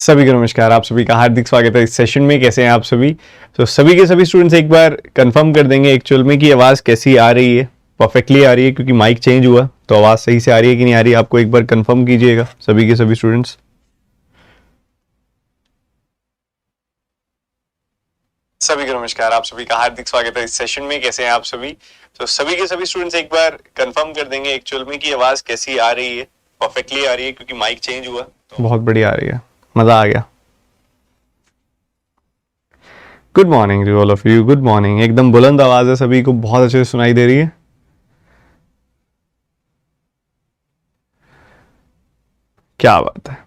सभी को नमस्कार। आप सभी का हार्दिक स्वागत है इस सेशन में। कैसे हैं आप सभी? तो सभी के सभी स्टूडेंट्स एक बार कंफर्म कर देंगे एक्चुअल में कि आवाज़ कैसी आ रही है। परफेक्टली आ रही है क्योंकि माइक चेंज हुआ, तो आवाज़ सही से आ रही है कि नहीं आ रही है, आपको एक बार कंफर्म कीजिएगा सभी के सभी स्टूडेंट्स। सभी को नमस्कार। आप सभी का हार्दिक स्वागत है इस सेशन में। कैसे हैं आप सभी? तो सभी के सभी स्टूडेंट्स एक बार कंफर्म कर देंगे एक्चुअल में कि आवाज़ कैसी आ रही है। परफेक्टली आ रही है क्योंकि माइक चेंज हुआ, तो बहुत बढ़िया आ रही है, मज़ा आ गया। Good morning to all of you. Good morning. एकदम बुलंद आवाज है, सभी को बहुत अच्छे से सुनाई दे रही है। क्या बात है।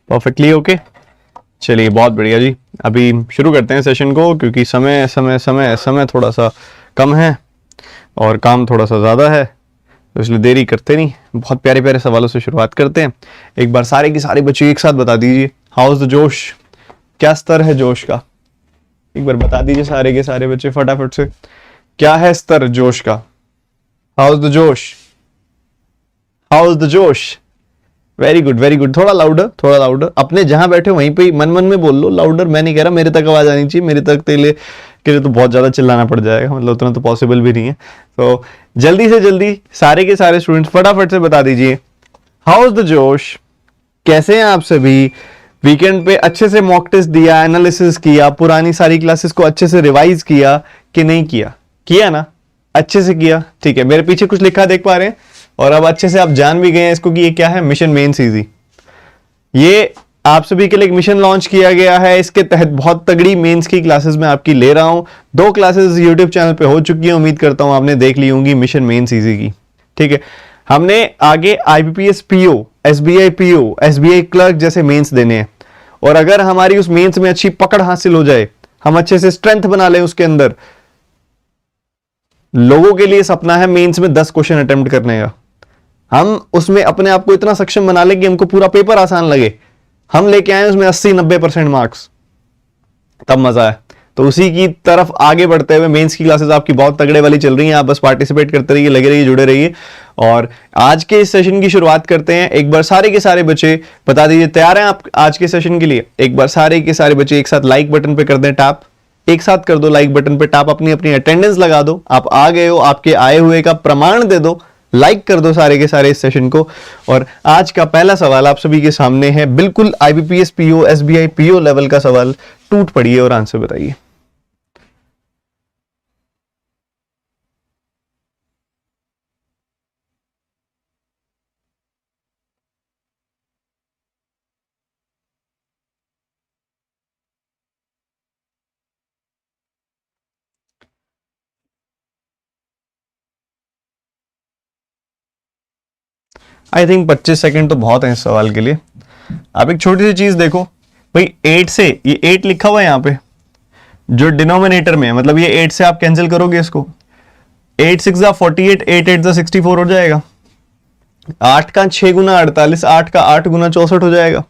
Perfectly okay. चलिए बहुत बढ़िया जी। अभी शुरू करते हैं सेशन को क्योंकि समय समय समय समय थोड़ा सा कम है और काम थोड़ा सा ज़्यादा है, तो इसलिए देरी करते नहीं, बहुत प्यारे प्यारे सवालों से शुरुआत करते हैं। एक बार सारे के सारे बच्चे एक साथ बता दीजिए, हाउ इज द जोश? क्या स्तर है जोश का? एक बार बता दीजिए सारे के सारे बच्चे फटाफट से, क्या है स्तर जोश का? हाउ इज द जोश? हाउ इज द जोश? Very good very good. थोड़ा लाउडर, थोड़ा लाउडर। अपने जहां बैठे वहीं पे मन मन में बोल लो लाउडर। मैं नहीं कह रहा, मेरे तक आवाज आनी चाहिए। मेरे तक के लिए तो बहुत ज्यादा चिल्लाना पड़ जाएगा, मतलब उतना तो पॉसिबल भी नहीं है। तो जल्दी से जल्दी सारे के सारे स्टूडेंट्स फटाफट से बता दीजिए, हाउ इज द जोश? कैसे हैं आप सभी? वीकेंड पे अच्छे से मॉक टेस्ट दिया, एनालिसिस किया, पुरानी सारी क्लासेस को अच्छे से रिवाइज किया कि नहीं किया? किया ना? अच्छे से किया, ठीक है। मेरे पीछे कुछ लिखा देख पा रहे हैं, और अब अच्छे से आप जान भी गए हैं इसको कि ये क्या है, मिशन मेंस इजी। ये आप सभी के लिए एक मिशन लॉन्च किया गया है। इसके तहत बहुत तगड़ी मेंस की क्लासेस मैं आपकी ले रहा हूं। 2 क्लासेस यूट्यूब चैनल पे हो चुकी है, उम्मीद करता हूं आपने देख ली होंगी मिशन मेंस इजी की, ठीक है। हमने आगे IBPS PO, SBI PO, SBI clerk जैसे मेंस देने हैं, और अगर हमारी उस मेंस में अच्छी पकड़ हासिल हो जाए, हम अच्छे से स्ट्रेंथ बना लें उसके अंदर, लोगों के लिए सपना है मेंस में 10 क्वेश्चन अटेम्प्ट करने का। हम उसमें अपने आप को इतना सक्षम बना ले कि हमको पूरा पेपर आसान लगे, हम लेके आए उसमें 80-90% मार्क्स, तब मजा है। तो उसी की तरफ आगे बढ़ते हुए मेंस की क्लासेस आपकी बहुत तगड़े वाली चल रही हैं। आप बस पार्टिसिपेट करते रहिए, लगे रहिए, जुड़े रहिए। और आज के इस सेशन की शुरुआत करते हैं। एक बार सारे के सारे बच्चे बता दीजिए, तैयार हैं आप आज के सेशन के लिए? एक बार सारे के सारे बच्चे एक साथ लाइक बटन पे कर दें टैप, एक साथ कर दो लाइक बटन पे टैप, अपनी अपनी अटेंडेंस लगा दो, आप आ गए हो, आपके आए हुए का प्रमाण दे दो, लाइक कर दो सारे के सारे इस सेशन को। और आज का पहला सवाल आप सभी के सामने है, बिल्कुल IBPS PO, SBI PO level का सवाल। टूट पड़िए और आंसर बताइए। आई थिंक 25 सेकंड तो बहुत है इस सवाल के लिए। आप एक छोटी सी चीज देखो भाई, 8 से, ये 8 लिखा हुआ है यहाँ पे जो डिनोमिनेटर में है, मतलब ये 8 से आप कैंसिल करोगे इसको, 8 6 48, 8 8 64 हो जाएगा। 8 का 6 गुना 48, 8 का 8 गुना 64 हो जाएगा।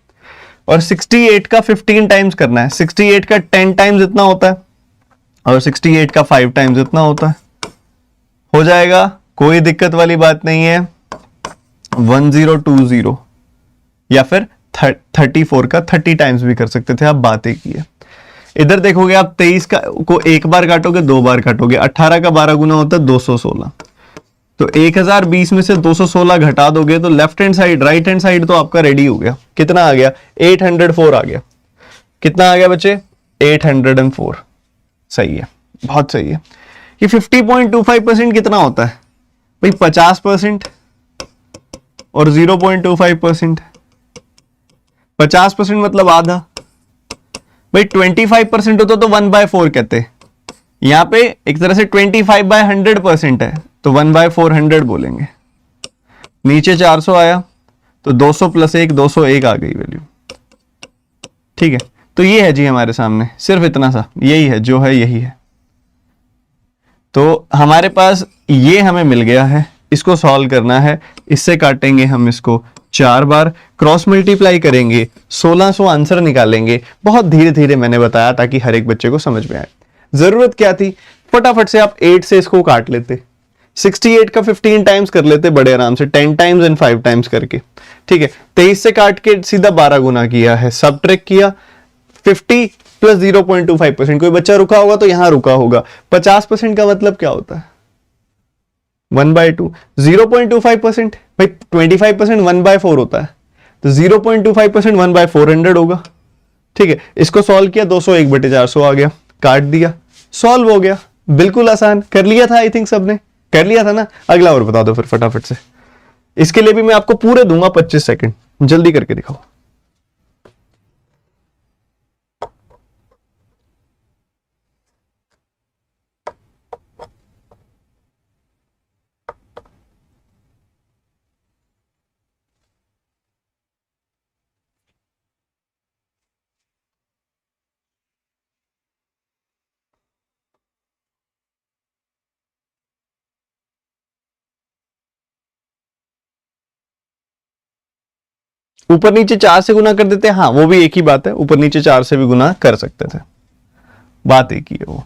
और 68 का 15 टाइम्स करना है। 68 का 10 टाइम्स इतना होता है, और 68 का 5 टाइम्स इतना होता है। हो जाएगा, कोई दिक्कत वाली बात नहीं है। 1020, या फिर 34 का 30 टाइम्स भी कर सकते थे आप, बात एक ही है। इधर देखोगे आप 23 का को एक बार काटोगे, 2 बार काटोगे। 18 का 12 गुना होता है 216, तो 1020 में से 216 घटा दोगे तो left hand side, right hand side तो आपका रेडी हो गया। कितना आ गया? 804 आ गया। कितना आ गया बच्चे? 804। सही है, बहुत सही है। ये 50.25% कितना होता है भाई? 50% और 0.25%। 50% मतलब आधा भाई। 25% होता तो 1/4 कहते। यहां पे एक तरह से 25/100% है, तो 1/400 बोलेंगे। नीचे 400 आया तो 200 + 1, 201 आ गई वैल्यू, ठीक है। तो ये है जी हमारे सामने, सिर्फ इतना सा, यही है जो है, यही है। तो हमारे पास ये हमें मिल गया है, इसको सॉल्व करना है। इससे काटेंगे हम इसको 4 बार क्रॉस मल्टीप्लाई करेंगे, 1600 आंसर निकालेंगे। बहुत धीरे धीरे मैंने बताया ताकि हर एक बच्चे को समझ में आए। जरूरत क्या थी, फटाफट से आप 8 से इसको काट लेते, 68 का 15 टाइम्स कर लेते बड़े आराम से, 10 टाइम्स एंड 5 टाइम्स करके। ठीक है, 23 से काट के सीधा 12 गुना किया है, सबट्रैक्ट किया, 50 प्लस 0.25%। कोई बच्चा रुका होगा तो यहां रुका होगा। 50% का मतलब क्या होता है, 1/2। 0.25% भाई 25% 1/4 होता है, तो 0.25% 1/400 होगा। ठीक है, इसको सॉल्व किया, 200 1/400 आ गया, काट दिया, सॉल्व हो गया। बिल्कुल आसान, कर लिया था, आई थिंक सबने कर लिया था ना। अगला और बता दो फिर फटाफट से। इसके लिए भी मैं आपको पूरे दूंगा 25 सेकंड, जल्दी करके दिखाओ। ऊपर नीचे 4 से गुना कर देते हैं, हाँ वो भी एक ही बात है, ऊपर नीचे 4 से भी गुना कर सकते थे, बात एक ही है वो।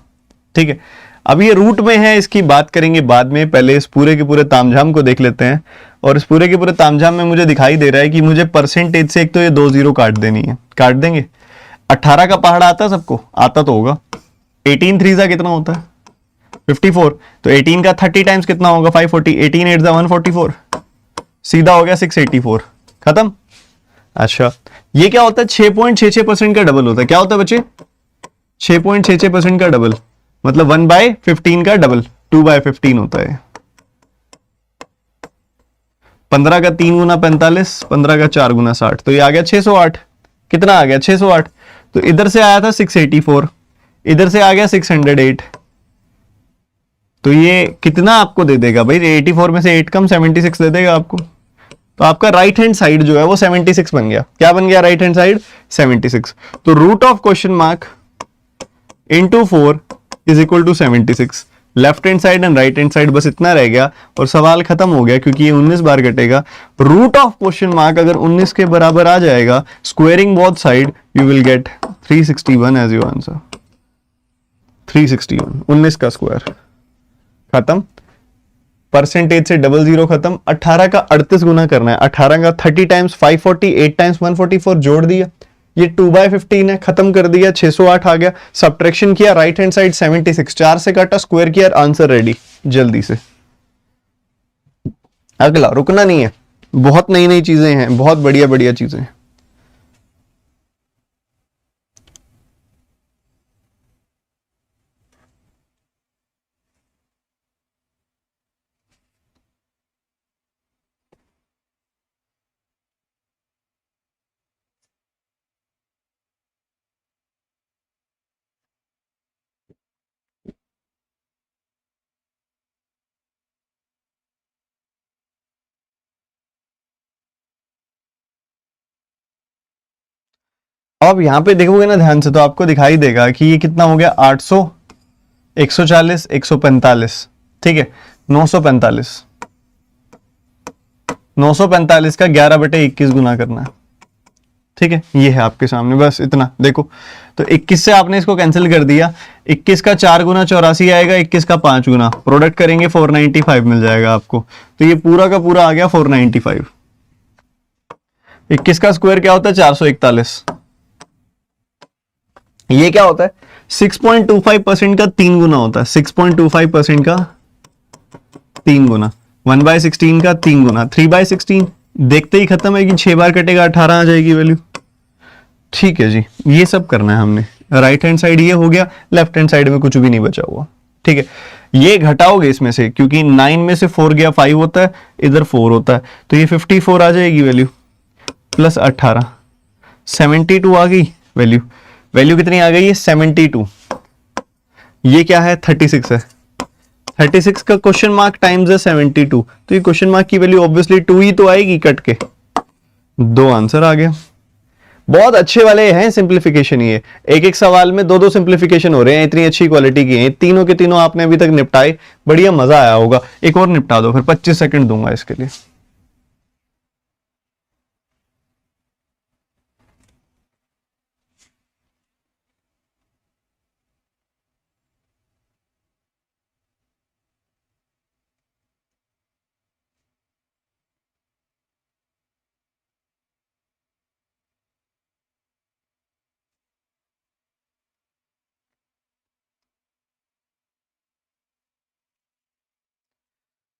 ठीक है, अब ये रूट में है, इसकी बात करेंगे बाद में, पहले इस पूरे के पूरे तामझाम को देख लेते हैं। और इस पूरे के पूरे तामझाम में मुझे दिखाई दे रहा है कि मुझे परसेंटेज से एक तो ये 2 0 काट देनी है, काट देंगे। 18 का पहाड़ा आता है सबको, आता तो होगा। 18 3 कितना होता है 54, तो 18 का 30 टाइम्स कितना होगा 540, 18 8 144, सीधा हो गया 684, खत्म। अच्छा, ये क्या होता है, 6.66% का डबल होता है। क्या होता है बच्चे, 6.66% का डबल, मतलब 1/15 का डबल 2/15 होता है। 15 का 3 गुना 45, 15 का 4 गुना 60, तो ये आ गया 608। कितना आ गया 608, तो इधर से आया था 684, इधर से आ गया 608, तो ये कितना आपको दे देगा भाई, 84 में से 8 कम 76 दे देगा आपको। तो आपका राइट हैंड साइड जो है वो 76 बन गया। क्या बन गया राइट हैंड साइड 76। तो root of question mark into 4 is equal to 76। Left hand side and right hand side बस इतना रह गया और सवाल खत्म हो गया, क्योंकि ये 19 बार कटेगा। रूट ऑफ क्वेश्चन मार्क अगर 19 के बराबर आ जाएगा, squaring both side, you will get 361 as your answer. 361, 19 का स्क्वायर, खत्म। परसेंटेज से 00 खत्म। 18 का 38 गुना करना है, 18 का 30 टाइम्स 540, 8 टाइम्स 144, जोड़ दिया, ये 2/15 है, खत्म कर दिया, 608 आ गया। सब्ट्रैक्शन किया, राइट हैंड साइड 76, 4 से काटा, स्क्वायर किया, आंसर रेडी। जल्दी से अगला, रुकना नहीं है, बहुत नई नई चीजें हैं, बहुत बढ़िया बढ़िया चीजें हैं। अब यहां पे देखोगे ना ध्यान से, तो आपको दिखाई देगा कि ये कितना हो गया, 800, 140, 145, ठीक है, 945। 945 का 11/21 गुना करना है, ठीक है, ये है आपके सामने, बस इतना देखो। तो 21 से आपने इसको कैंसिल कर दिया, 21 का 4 गुना 84 आएगा, 21 का 5 गुना, प्रोडक्ट करेंगे 495 मिल जाएगा आपको। तो ये पूरा का पूरा आ गया 495। 21 का स्क्वायर क्या होता है 441। ये क्या होता है 6.25% का 3 गुना होता है, 6.25% का 3 गुना, 1/16 का 3 गुना, 3/16 देखते ही खत्म है कि 6 बार कटेगा, 18 आ जाएगी वैल्यू। ठीक है जी, ये सब करना है हमने। राइट हैंड साइड ये हो गया, लेफ्ट हैंड साइड में कुछ भी नहीं बचा हुआ, ठीक है। ये घटाओगे इसमें से, क्योंकि 9 में से 4 गया 5 होता है, इधर 4 होता है, तो ये 54 आ जाएगी वैल्यू, प्लस 18, 72 आ गई वैल्यू। वैल्यू कितनी आ गई है 72। ये क्या है 36 है, 36 का क्वेश्चन मार्क टाइम्स है 72, तो ये क्वेश्चन मार्क की वैल्यू ऑब्वियसली 2 ही तो आएगी कट के। 2 आंसर आ गया। बहुत अच्छे वाले हैं सिंप्लीफिकेशन, ये एक एक सवाल में 2-2 सिंप्लीफिकेशन हो रहे हैं, इतनी अच्छी क्वालिटी की हैं, तीनों के तीनों आपने अभी तक निपटाए, बढ़िया मजा आया होगा। एक और निपटा दो, फिर 25 सेकंड दूंगा इसके लिए।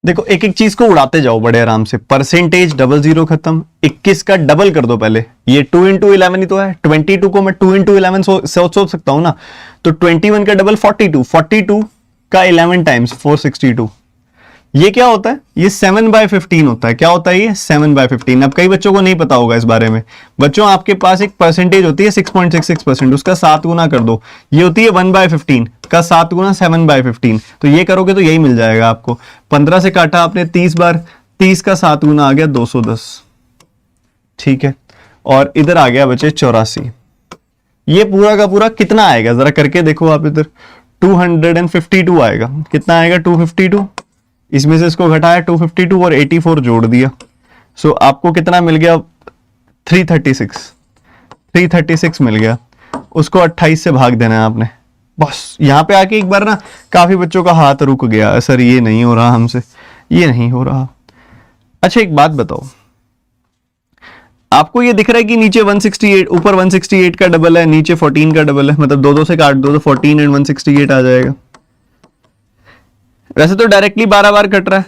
देखो एक एक चीज को उड़ाते जाओ बड़े आराम से। परसेंटेज डबल जीरो खत्म, 21 का डबल कर दो पहले, ये 2 इंटू 11 ही तो है, 22 को मैं 2 इंटू 11 सोच सकता हूं ना, तो 21 का डबल 42, 42 का 11 टाइम्स 462, ये क्या होता है, ये 7/15 होता है। क्या होता है ये 7/15। अब कई बच्चों को नहीं पता होगा इस बारे में। बच्चों आपके पास एक परसेंटेज होती है 6.66%, उसका 7 गुना कर दो, ये होती है 1/15 का 7 गुना 7/15, तो ये करोगे तो यही मिल जाएगा आपको। 15 से काटा आपने 30 बार, 30 का 7 गुना आ गया 210, ठीक है। और इधर आ गया बच्चे 84, ये पूरा का पूरा कितना आएगा जरा करके देखो आप इधर, 252 आएगा। कितना आएगा 252, इसमें से इसको घटाया 252 और 84 जोड़ दिया, सो आपको कितना मिल गया 336 मिल गया। उसको 28 से भाग देना है आपने बस। यहां पे आके एक बार ना काफी बच्चों का हाथ रुक गया, सर ये नहीं हो रहा हमसे, ये नहीं हो रहा। अच्छा एक बात बताओ, आपको ये दिख रहा है कि नीचे 168, ऊपर 168 का डबल है, नीचे 14 का डबल है, मतलब दो से काट दो तो 14 एंड 168 आ जाएगा। वैसे तो डायरेक्टली 12 बार कट रहा है,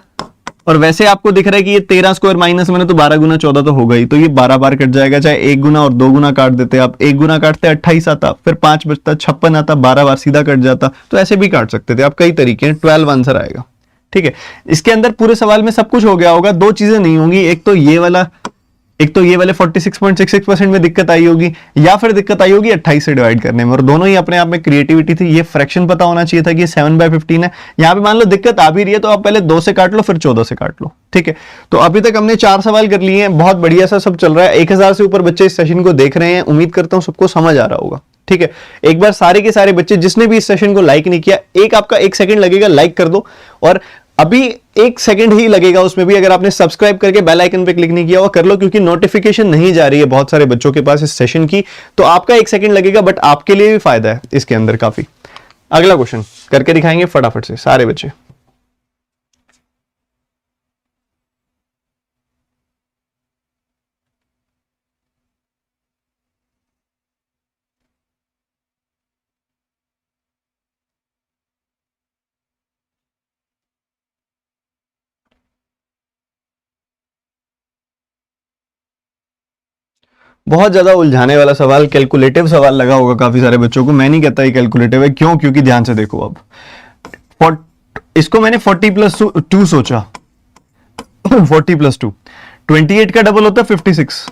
और वैसे आपको दिख रहा है कि ये 13 स्क्वायर माइनस मैंने तो 12 गुना 14 तो होगा ही, तो ये 12 बार कट जाएगा। चाहे 1 गुना और 2 गुना काट देते आप, 1 गुना काटते 28 आता, फिर 5 बचता 56 आता, 12 बार सीधा कट जाता, तो ऐसे भी काट सकते थे आप। कई तरीके हैं, 12 आंसर आएगा, ठीक है। इसके अंदर पूरे सवाल में सब कुछ हो गया होगा, दो चीजें नहीं होंगी, एक तो ये वाले 46.66% में दिक्कत आई होगी, या फिर दिक्कत आई होगी 28 से डिवाइड करने में, और दोनों ही अपने आप में क्रिएटिविटी थी। ये फ्रैक्शन पता होना चाहिए था कि 7/15 है। यहां पे मान लो दिक्कत आ भी रही है तो आप पहले 2 से काट लो, फिर 14 से काट लो, ठीक है। तो अभी तक हमने 4 सवाल कर लिए हैं, बहुत बढ़िया सा सब चल रहा है। 1000 से ऊपर बच्चे इस सेशन को देख रहे हैं, उम्मीद करता हूं सबको समझ आ रहा होगा, ठीक है। एक बार सारे के सारे बच्चे जिसने भी इस सेशन को लाइक नहीं किया, आपका 1 सेकंड लगेगा, लाइक कर दो। और अभी 1 सेकंड ही लगेगा उसमें भी, अगर आपने सब्सक्राइब करके बेल आइकन पे क्लिक नहीं किया हुआ कर लो, क्योंकि नोटिफिकेशन नहीं जा रही है बहुत सारे बच्चों के पास इस सेशन की। तो आपका 1 सेकंड लगेगा, बट आपके लिए भी फायदा है इसके अंदर काफी। अगला क्वेश्चन करके दिखाएंगे फटाफट से सारे बच्चे। बहुत ज्यादा उलझाने वाला सवाल, कैलकुलेटिव सवाल लगा होगा काफी सारे बच्चों को। मैं नहीं कहता ये कैलकुलेटिव है, क्यों? क्योंकि ध्यान से देखो, अब इसको मैंने 40+2 सोचा। 40+2 28 का डबल होता है 56,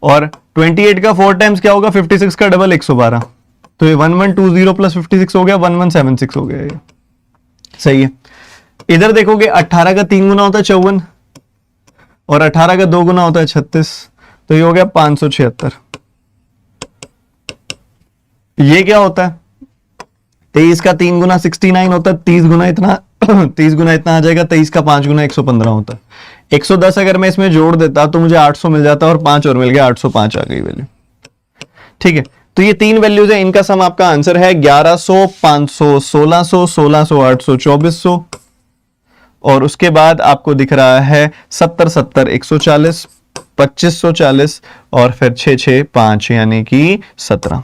और 28 का 4 टाइम्स क्या होगा 56 का डबल 112, तो ये 1120 प्लस 56 हो गया 1176 हो गया ये, सही है। इधर देखोगे 18 का 3 गुना होता है 54, और 18 का 2 गुना होता है 36, तो ये हो गया 576। ये क्या होता है 23 का 3 गुना 69 होता है, 30 गुना इतना 30 गुना इतना आ जाएगा, 23 का 5 गुना 115 होता है। 110 अगर मैं इसमें जोड़ देता तो मुझे 800 मिल जाता, और 5 और मिल गया, 805 आ गई वैल्यू, ठीक है। तो ये 3 वैल्यूज है, इनका सम आपका आंसर है 1100, 500, 1600, 1600, 800, 2400, और उसके बाद आपको दिख रहा है 70, 70, 140, 2540, और फिर 6, 6, 5 यानी कि 17।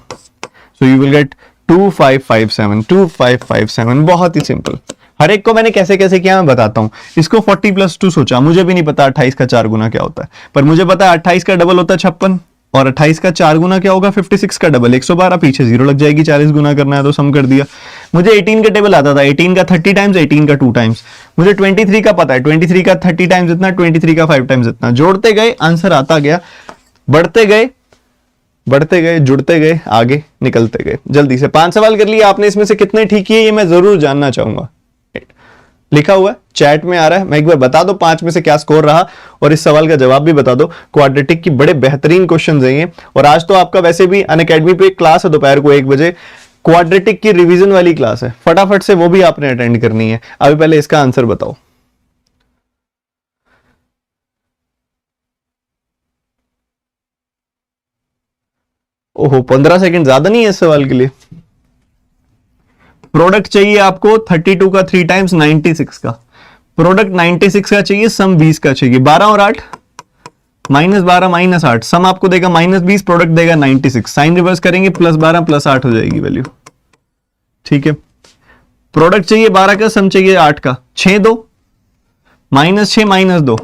So you will gate 2557, 2557। बहुत ही सिंपल। हर एक को मैंने कैसे कैसे किया मैं बताता हूं। इसको 40+2 सोचा, मुझे भी नहीं पता 28 का 4 गुना क्या होता है, पर मुझे पता है 28 का डबल होता है 56, और 28 का 4 गुना क्या होगा 56 का डबल 112, पीछे 0 लग जाएगी, 40 गुना करना है तो सम कर दिया। मुझे 18 का टेबल आता था, 18 का 30 टाइम्स, 18 का 2 टाइम्स। मुझे 23 का पता है, 23 का 30 टाइम्स इतना, 23 का 5 टाइम्स इतना। जोड़ते गए आंसर आता गया, बढ़ते गए जुड़ते गए, आगे निकलते गए। जल्दी से 5 सवाल कर लिए आपने, इसमें से कितने ठीक किए ये मैं जरूर जानना चाहूंगा। लिखा हुआ है चैट में आ रहा है, मैं एक बार बता दो 5 में से क्या स्कोर रहा, और इस सवाल का जवाब भी बता दो। क्वाड्रेटिक की बड़े बेहतरीन क्वेश्चन है ये, और आज तो आपका वैसे भी अनअकैडमी पे एक क्लास है दोपहर को 1 बजे, क्वाड्रेटिक की रिवीजन वाली क्लास है, फटाफट से वो भी आपने अटेंड करनी है। अभी पहले इसका आंसर बताओ। ओहो 15 सेकंड ज्यादा नहीं है इस सवाल के लिए। प्रोडक्ट चाहिए आपको 32 का 3 टाइम्स 96 का, प्रोडक्ट 96 का चाहिए, सम 20 का चाहिए। 12 और 8 -12 -8, सम आपको देगा -20, प्रोडक्ट देगा 96। साइन रिवर्स करेंगे +12 +8 हो जाएगी वैल्यू, ठीक है। प्रोडक्ट चाहिए 12 का, सम चाहिए 8 का, 6 दो -6 -2,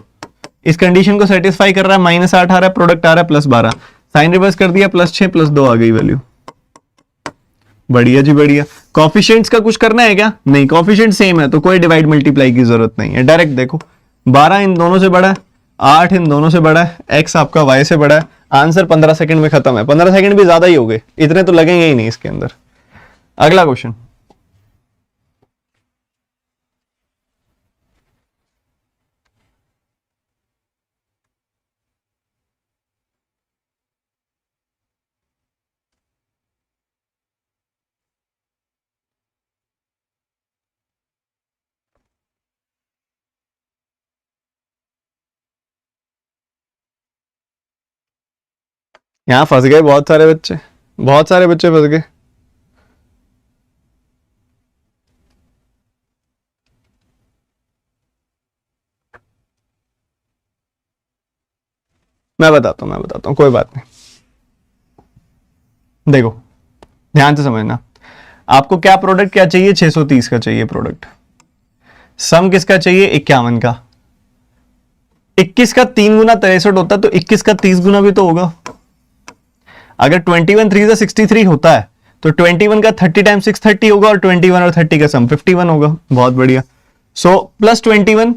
इस कंडीशन को सेटिस्फाई कर रहा है, -8 आ रहा है, प्रोडक्ट आ रहा है +12, साइन रिवर्स कर दिया, +6 +2 आ गई वैल्यू। बढ़िया जी बढ़िया। कॉफिशिएंट्स का कुछ करना है क्या? नहीं, कॉफिशिएंट सेम है तो कोई डिवाइड मल्टीप्लाई की जरूरत नहीं है। डायरेक्ट देखो, 12 इन दोनों से बड़ा है, 8 इन दोनों से बड़ा है, x आपका y से बड़ा है। आंसर 15 सेकंड में खत्म है। 15 सेकंड भी ज्यादा ही हो गए, इतने तो लगेंगे ही नहीं इसके अंदर। अगला क्वेश्चन, यहां फंस गए बहुत सारे बच्चे, बहुत सारे बच्चे फंस गए। मैं बताता हूं, कोई बात नहीं। देखो ध्यान से समझना, आपको क्या प्रोडक्ट क्या चाहिए? 630 का चाहिए प्रोडक्ट। सम किसका चाहिए? 51 का। 21 का 3 गुना 63 होता है तो 21 का 30 गुना भी तो होगा। अगर 21 3 से 63 होता है तो 21 का 30 टाइम 6 30 होगा, और 21 और 30 का सम 51 होगा। बहुत बढ़िया। सो +21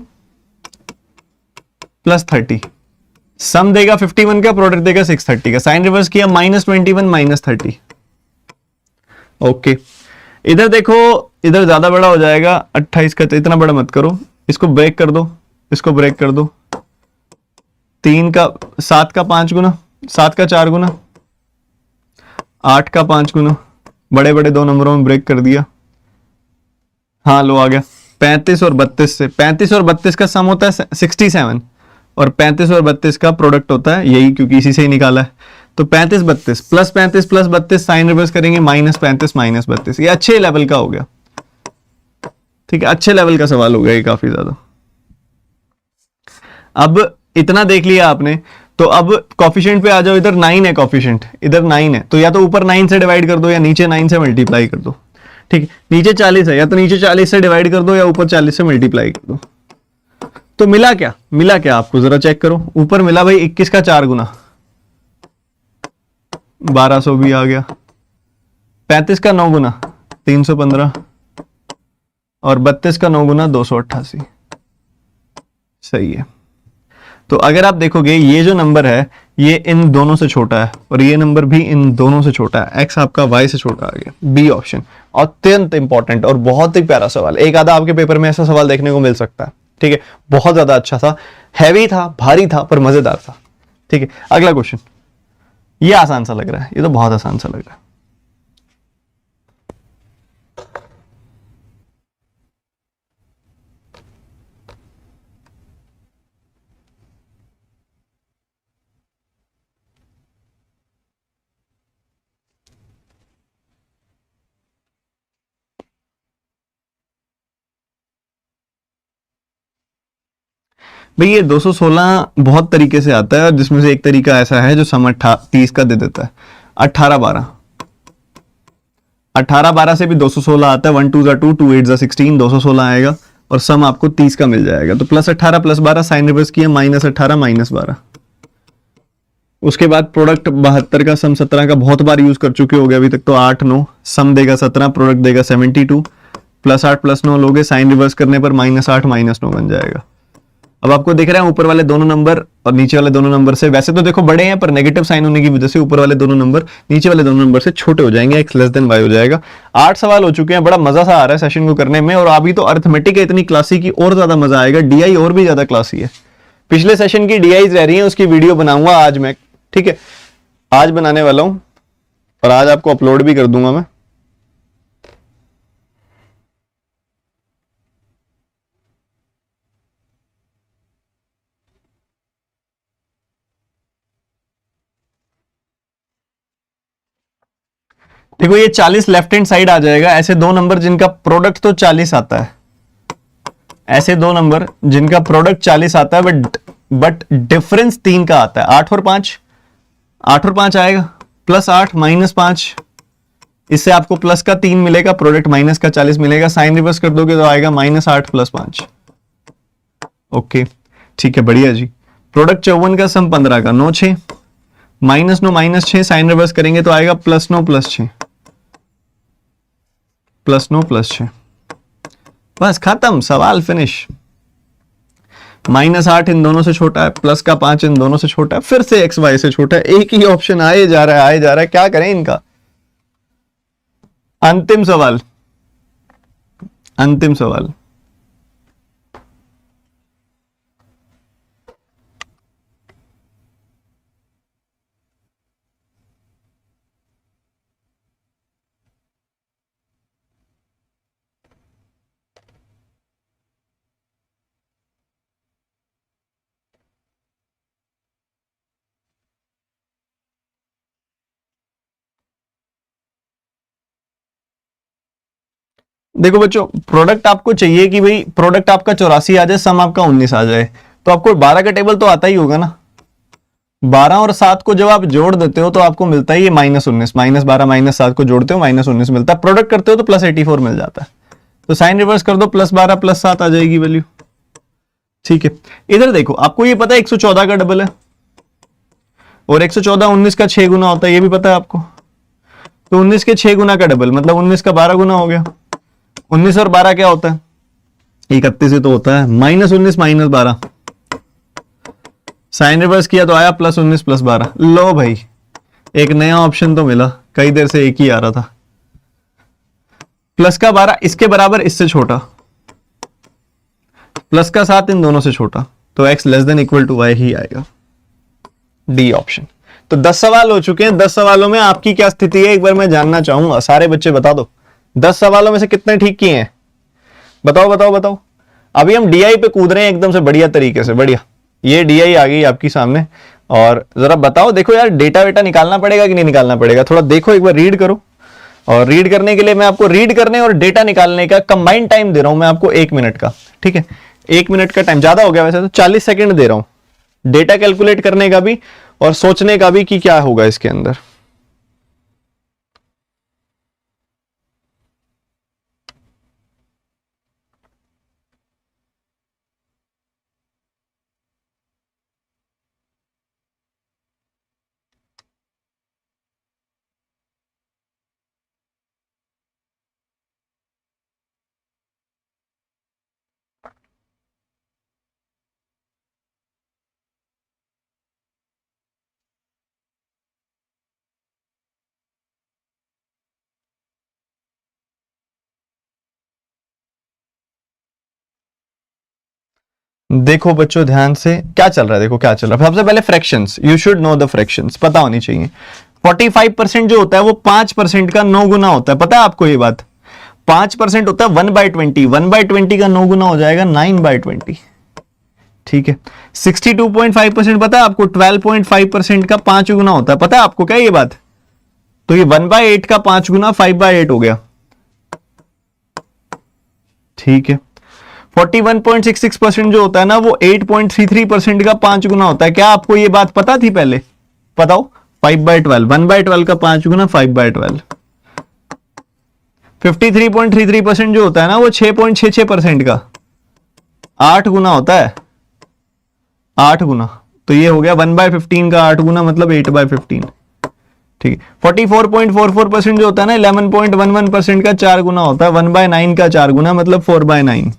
+30, सम देगा 51 का, प्रोडक्ट देगा 630 का। साइन रिवर्स किया, -21 -30। ओके, इधर देखो, इधर ज्यादा बड़ा हो जाएगा 28 का, तो इतना बड़ा मत करो, इसको ब्रेक कर दो, इसको ब्रेक कर दो। 3 का 7 का 5 गुना, 7 का 4 गुना, 8 का 5 गुना, बड़े बड़े दो नंबरों में ब्रेक कर दिया। हाँ लो आ गया। 35 और 32 से, 35 और 32 का सम होता है 67, और 35 और 32 का प्रोडक्ट होता है यही, क्योंकि इसी से ही निकाला है। तो 35 32 +35 +32, साइन रिवर्स करेंगे, -35 -32। ये अच्छे लेवल का हो गया, ठीक है, अच्छे लेवल का सवाल हो गया ये, काफी ज्यादा। अब इतना देख लिया आपने, तो अब कॉफिशिएंट पे आ जाओ। इधर 9 है कॉफिशिएंट, इधर 9 है, तो या तो ऊपर 9 से डिवाइड कर दो या नीचे 9 से मल्टीप्लाई कर दो। ठीक, नीचे 40 है, या तो नीचे 40 से डिवाइड कर दो या ऊपर 40 से मल्टीप्लाई कर दो। तो मिला क्या? मिला क्या आपको जरा चेक करो। ऊपर मिला भाई 21 का 4 गुना, 1200 भी आ गया। 35 का 9 गुना 315, और 32 का 9 गुना 288। सही है। तो अगर आप देखोगे ये जो नंबर है ये इन दोनों से छोटा है, और ये नंबर भी इन दोनों से छोटा है। एक्स आपका वाई से छोटा आ गया। बी ऑप्शन अत्यंत इंपॉर्टेंट और बहुत ही प्यारा सवाल। एक आधा आपके पेपर में ऐसा सवाल देखने को मिल सकता है, ठीक है। बहुत ज्यादा अच्छा था, हैवी था, भारी था, पर मजेदार था, ठीक है। अगला क्वेश्चन, ये आसान सा लग रहा है, ये तो बहुत आसान सा लग रहा है। भाई ये 216 बहुत तरीके से आता है, जिसमें से एक तरीका ऐसा है जो सम 30 का दे देता है। 18 12 से भी 216 आता है। 1 2 2 2 8 16, 216 आएगा, और सम आपको 30 का मिल जाएगा। तो +18 +12, साइन रिवर्स किया, -18 -12। उसके बाद प्रोडक्ट 72 का, सम 17 का बहुत बार यूज कर चुके हो गए अभी तक, तो 8 9, सम देगा 17, प्रोडक्ट देगा 72, +8 +9 लोगे, साइन रिवर्स करने पर -8 -9 बन जाएगा। अब आपको दिख रहा है ऊपर वाले दोनों नंबर और नीचे वाले दोनों नंबर से, वैसे तो देखो बड़े हैं, पर नेगेटिव साइन होने की वजह से ऊपर वाले दोनों नंबर नीचे वाले दोनों नंबर से छोटे हो जाएंगे। x लेस देन y हो जाएगा। 8 सवाल हो चुके हैं, बड़ा मजा सा आ रहा है सेशन को करने में, और अभी तो अर्थमेटिक है इतनी क्लासी की, और ज्यादा मजा आएगा। डीआई और भी ज्यादा क्लासी है। पिछले सेशन की डीआईज रह रही है, उसकी वीडियो बनाऊंगा आज मैं, ठीक है, आज बनाने वाला हूं, और आज आपको अपलोड भी कर दूंगा मैं। देखो ये 40 लेफ्ट हैंड साइड आ जाएगा। ऐसे दो नंबर जिनका प्रोडक्ट तो 40 आता है, ऐसे दो नंबर जिनका प्रोडक्ट 40 आता है, बट डिफरेंस 3 का आता है। 8 और 5, 8 और 5 आएगा, +8 -5, इससे आपको प्लस का 3 मिलेगा, प्रोडक्ट माइनस का 40 मिलेगा। साइन रिवर्स कर दोगे तो आएगा -8 +5। ओके ठीक है, बढ़िया जी। प्रोडक्ट 54 का सम 15 का, 9 6 माइनस 9 माइनस 6, साइन रिवर्स करेंगे तो आएगा प्लस 9 प्लस 6, प्लस 9 प्लस 6, बस खत्म, सवाल फिनिश। -8 इन दोनों से छोटा है, प्लस का 5 इन दोनों से छोटा है, फिर से XY से छोटा है, एक ही ऑप्शन आए जा रहा है आए जा रहा है, क्या करें इनका। अंतिम सवाल, अंतिम सवाल। देखो बच्चों, प्रोडक्ट आपको चाहिए कि भाई प्रोडक्ट आपका 84 आ जाए, सम आपका 19 आ जाए, तो आपको 12 का टेबल तो आता ही होगा ना। 12 और 7 को जब आप जोड़ देते हो तो आपको मिलता है ये -19, -12 -7 को जोड़ते हो -19 मिलता है, प्रोडक्ट करते हो तो +84 मिल जाता है। तो साइन रिवर्स कर दो, +12 +7 आ जाएगी वैल्यू। ठीक है, इधर देखो, आपको ये पता है 114 का डबल है, और 114 19 का 6 गुना होता है, ये भी पता है आपको। तो 19 के 6 गुना का डबल मतलब 19 का 12 गुना हो गया। 19 और 12 क्या होता है, 31 ही तो होता है, -19 -12, साइन रिवर्स किया तो आया +19 +12। लो भाई, एक नया ऑप्शन तो मिला, कई देर से एक ही आ रहा था। प्लस का 12 इसके बराबर, इससे छोटा, प्लस का 7 इन दोनों से छोटा, तो x <= y ही आएगा, डी ऑप्शन। तो 10 सवाल हो चुके हैं। 10 सवालों में आपकी क्या स्थिति है एक बार मैं जानना चाहूंगा, सारे बच्चे बता दो। 10 सवालों में से कितने ठीक किए हैं, बताओ बताओ बताओ। अभी हम DI पे कूद रहे हैं एकदम से बढ़िया तरीके से, बढ़िया। ये DI आ गई आपकी सामने, और जरा बताओ, देखो यार डेटा वेटा निकालना पड़ेगा कि नहीं निकालना पड़ेगा, थोड़ा देखो एक बार, रीड करो। और रीड करने के लिए मैं आपको रीड करने और डेटा निकालने का कंबाइंड टाइम दे रहा हूं मैं आपको 1 मिनट का, ठीक है। 1 मिनट का टाइम ज्यादा हो गया वैसे तो, 40 सेकंड दे रहा हूं डेटा कैलकुलेट करने का भी और सोचने का भी कि क्या होगा इसके अंदर। देखो बच्चों ध्यान से, क्या चल रहा है, देखो क्या चल रहा है। सबसे पहले fractions, you should know the fractions, पता होनी चाहिए। 45% जो होता है वो 5% का 9 गुना होता है, पता है आपको ये बात। 5% होता है 1/20, 1/20 का 9 गुना हो जाएगा 9/20, ठीक है। 62.5% पता है आपको 12.5% का 5 गुना होता है, पता है आपको क्या ये बात। तो ये 1/8 का 5 गुना 5/8 हो गया, ठीक है। 41.66% जो होता है ना वो 8.33% का 5 गुना होता है, क्या आपको ये बात पता थी पहले, बताओ। 5/12, 1/12 का 5 गुना 5/12। 53.33% जो होता है ना वो 6.66% का 8 गुना होता है, 8 गुना। तो ये हो गया 1/15 का 8 गुना मतलब 8/15, ठीक है। 44.44% जो होता है ना 11.11% का 4 गुना होता है, 1/9 का 4 गुना मतलब 4/9,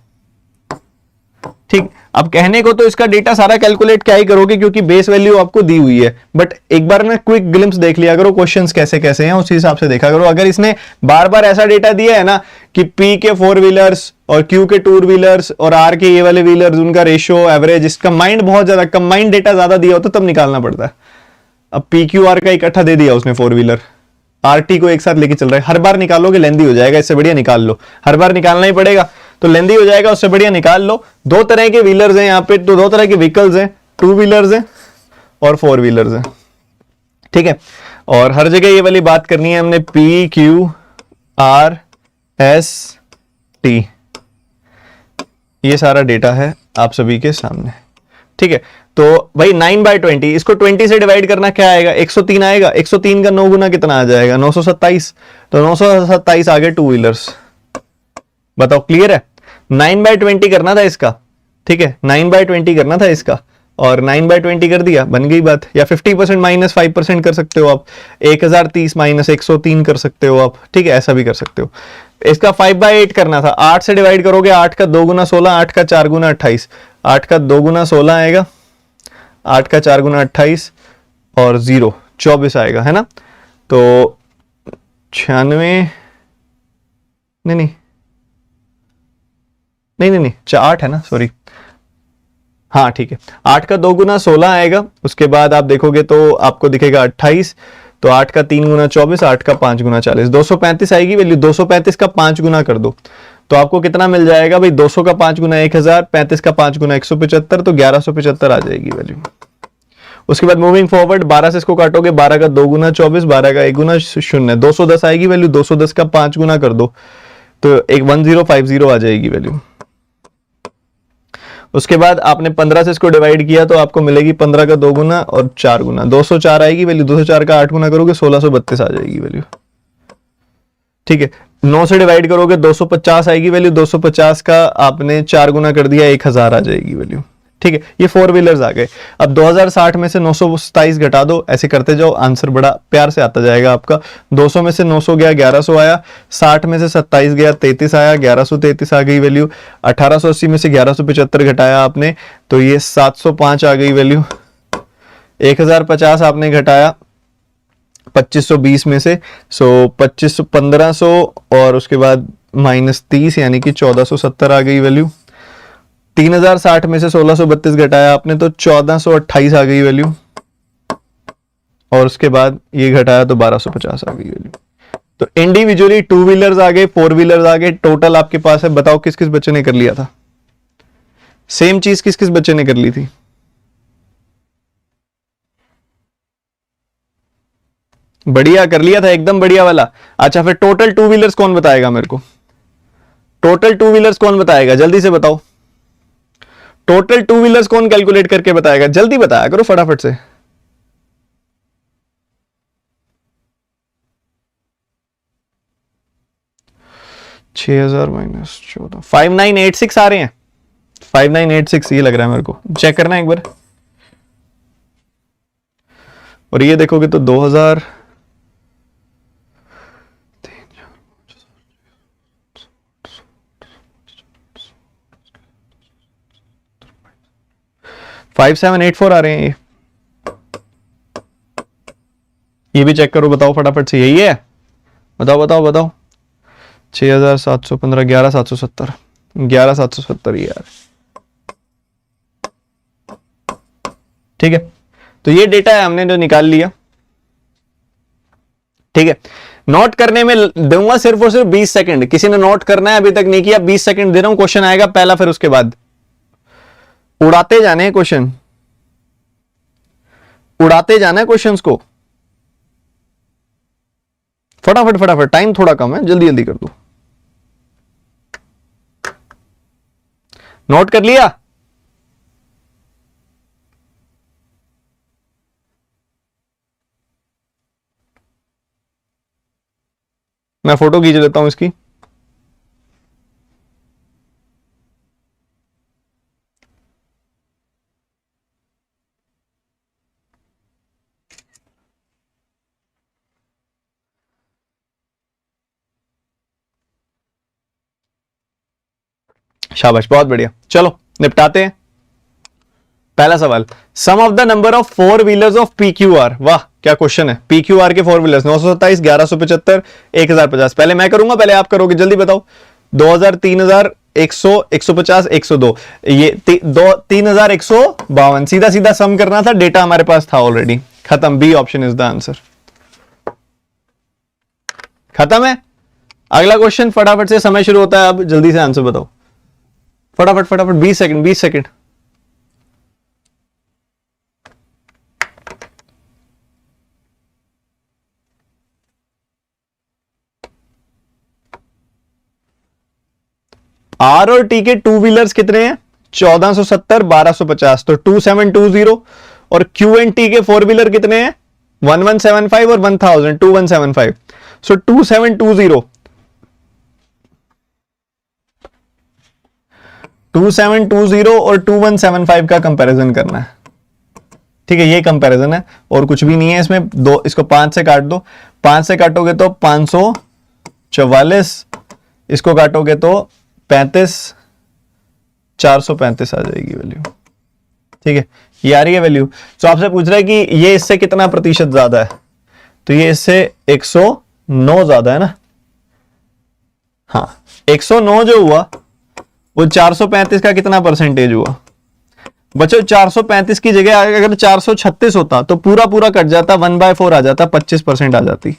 ठीक। अब कहने को तो इसका डेटा सारा कैलकुलेट क्या ही करोगे क्योंकि बेस वैल्यू आपको दी हुई है, बट एक बार ना क्विक ग्लिम्स देख लिया करो क्वेश्चंस कैसे कैसे हैं, उसी हिसाब से देखा करो। अगर इसने बार बार ऐसा डेटा दिया है ना कि P के 4 व्हीलर्स और Q के 2 व्हीलर्स और R के ये वाले व्हीलर्स, उनका रेशियो एवरेज, इसका माइंड बहुत ज्यादा कंबाइंड डेटा ज्यादा दिया होता तब निकालना पड़ता है। अब PQR का इकट्ठा दे दिया उसने 4 व्हीलर, RT को एक साथ लेके चल रहा है, हर बार निकालोगे लेंदी हो जाएगा, इससे बढ़िया निकाल लो। हर बार निकालना ही पड़ेगा तो लेंदी हो जाएगा, उससे बढ़िया निकाल लो। 2 तरह के व्हीलर्स हैं यहाँ पे, तो 2 तरह के व्हीकल्स हैं, 2 व्हीलर्स हैं और 4 व्हीलर्स हैं, ठीक है। और हर जगह ये वाली बात करनी है हमने, PQRST, ये सारा डेटा है आप सभी के सामने, ठीक है। तो भाई 9/20, इसको 20 से डिवाइड करना क्या आएगा, 103 आएगा। 103 का 9 गुना कितना आ जाएगा, 927। तो 927 आ गए 2 व्हीलर्स, बताओ क्लियर है। 9/20 करना था इसका, ठीक है, 9/20 करना था इसका और 9/20 कर दिया, बन गई बात। या 50% माइनस 5% कर सकते हो आप, 1030 माइनस 103 कर सकते हो आप, ठीक है, ऐसा भी कर सकते हो। इसका 5/8 करना था, 8 से डिवाइड करोगे, 8 का 2 गुना 16, 8 का 4 गुना 28, 8 का 2 गुना 16 आएगा, 8 का 4 गुना 28 और 0 24 आएगा, है ना। तो 96 नहीं 8 है ना, सॉरी, हाँ ठीक है, 8 का 2 गुना 16 आएगा, उसके बाद आप देखोगे तो आपको दिखेगा 28, तो 8 का 3 गुना 24, 8 का 5 गुना 40, 235 आएगी वैल्यू। 235 का 5 गुना कर दो तो आपको कितना मिल जाएगा भाई, 200 का 5 गुना 1000, 35 का 5 गुना 175, तो 1175 आ जाएगी वैल्यू। उसके बाद मूविंग फॉरवर्ड 12 से इसको काटोगे, 12 का 2 गुना 24, 12 का 1 गुना 0, 210 आएगी वैल्यू। 210 का 5 गुना कर दो तो 1050 आ जाएगी वैल्यू। उसके बाद आपने 15 से इसको डिवाइड किया तो आपको मिलेगी 15 का 2 गुना और 4 गुना, 204 आएगी वैल्यू। 204 का 8 गुना करोगे 1632 आ जाएगी वैल्यू, ठीक है। 9 से डिवाइड करोगे 250 आएगी वैल्यू, 250 का आपने 4 गुना कर दिया 1000 आ जाएगी वैल्यू, ठीक है। ये 4 व्हीलर्स आ गए। अब 2060 में से 927 घटा दो, ऐसे करते जाओ, आंसर बड़ा प्यार से आता जाएगा आपका। 200 में से 900 गया 1100 आया, 60 में से 27 गया 33 आया, 1133 आ गई वैल्यू। 1880 में से 1175 घटाया आपने तो ये 705 आ गई वैल्यू। 1050 आपने घटाया 2520 में से, सो 1500 और उसके बाद -30 यानी कि 1470 आ गई वैल्यू। 3060 में से 1632 घटाया आपने तो 1428 आ गई वैल्यू, और उसके बाद ये घटाया तो 1250 आ गई वैल्यू। तो इंडिविजुअली 2 व्हीलर्स आ गए, 4 व्हीलर्स आ गए, टोटल आपके पास है। बताओ किस किस बच्चे ने कर लिया था सेम चीज, किस किस बच्चे ने कर ली थी? बढ़िया कर लिया था, एकदम बढ़िया वाला। अच्छा फिर टोटल 2 व्हीलर्स कौन बताएगा मेरे को? टोटल 2 व्हीलर्स कौन बताएगा, जल्दी से बताओ। टोटल 2 व्हीलर्स कौन कैलकुलेट करके बताएगा? जल्दी बताया करो फटाफट से। $6000 माइनस 14, 5986 आ रहे हैं। 5986 ये लग रहा है मेरे को, चेक करना एक बार। और ये देखोगे तो 2000 5784 आ रहे हैं। ये भी चेक करो, बताओ फटाफट से, यही है? बताओ बताओ बताओ। 6715, 11770, 11770 यार, ठीक है। तो ये डेटा है, हमने जो निकाल लिया, ठीक है। नोट करने में दूंगा सिर्फ और सिर्फ 20 सेकंड। किसी ने नोट करना है अभी तक नहीं किया, 20 सेकंड दे रहा हूं। क्वेश्चन आएगा पहला, फिर उसके बाद उड़ाते जाने हैं क्वेश्चन, उड़ाते जाना है क्वेश्चंस को। फटाफट फटाफट, टाइम थोड़ा कम है, जल्दी जल्दी कर दो। नोट कर लिया? मैं फोटो खींच लेता हूं इसकी। शाबाश, बहुत बढ़िया। चलो निपटाते हैं। पहला सवाल, sum of the number of 4 wheelers of PQR। वाह क्या क्वेश्चन है। PQR के 4 व्हीलर्स 927, 1175, 1050। पहले मैं करूंगा, पहले आप करोगे, जल्दी बताओ। 2000, 3000, 100, 150, 102, ये 3152। सीधा सीधा सम करना था, डेटा हमारे पास था ऑलरेडी। खत्म, B option is the answer. खत्म है। अगला क्वेश्चन फटाफट से, समय शुरू होता है अब, जल्दी से आंसर बताओ फटाफट फटाफट। 20 सेकंड, 20 सेकंड। आर और टी के 2 व्हीलर्स कितने हैं? 1470, 1250, तो 2720। और क्यू एंड टी के 4 व्हीलर कितने हैं? 1175 और 1000, 2175। सो 2720 2720 और 2175 का कंपैरिजन करना है। ठीक है, ये कंपैरिजन है और कुछ भी नहीं है इसमें। दो, इसको 5 से काट दो, 5 से काटोगे तो 544, इसको काटोगे तो 35, 435 आ जाएगी वैल्यू। ठीक है, ये आ रही है वैल्यू। तो आपसे पूछ रहा है कि ये इससे कितना प्रतिशत ज्यादा है, तो ये इससे 109 ज्यादा है ना। हाँ, 109 जो हुआ वो 435 का कितना परसेंटेज हुआ बच्चों? 435 की जगह अगर 436 होता तो पूरा पूरा कट जाता, 1/4 आ जाता, 25% आ जाती।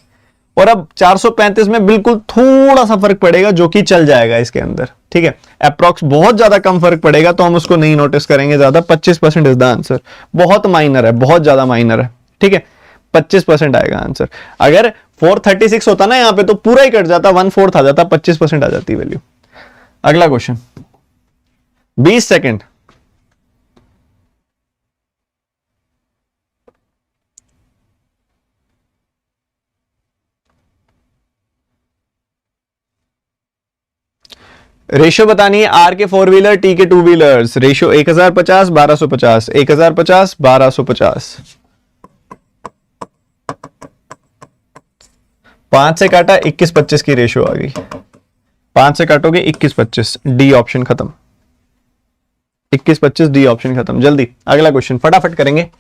और अब 435 में बिल्कुल थोड़ा सा फर्क पड़ेगा जो कि चल जाएगा इसके अंदर। ठीक है, अप्रॉक्स बहुत ज्यादा कम फर्क पड़ेगा तो हम उसको नहीं नोटिस करेंगे ज्यादा। 25% इज द आंसर। बहुत माइनर है, बहुत ज्यादा माइनर है। ठीक है, 25% आएगा आंसर। अगर 436 होता ना यहाँ पे तो पूरा ही कट जाता, 1/4 आ जाता, 25% आ जाती वैल्यू। अगला क्वेश्चन, 20 सेकेंड। रेशियो बतानी है आर के 4 व्हीलर, टी के 2 व्हीलर्स। रेशियो 1050, 1250, 1050, 1250। 5 से काटा 21-25 की रेशियो आ गई। 5 से काटोगे 21-25, डी ऑप्शन खत्म। 21-25 डी ऑप्शन खत्म। जल्दी अगला क्वेश्चन फटाफट करेंगे।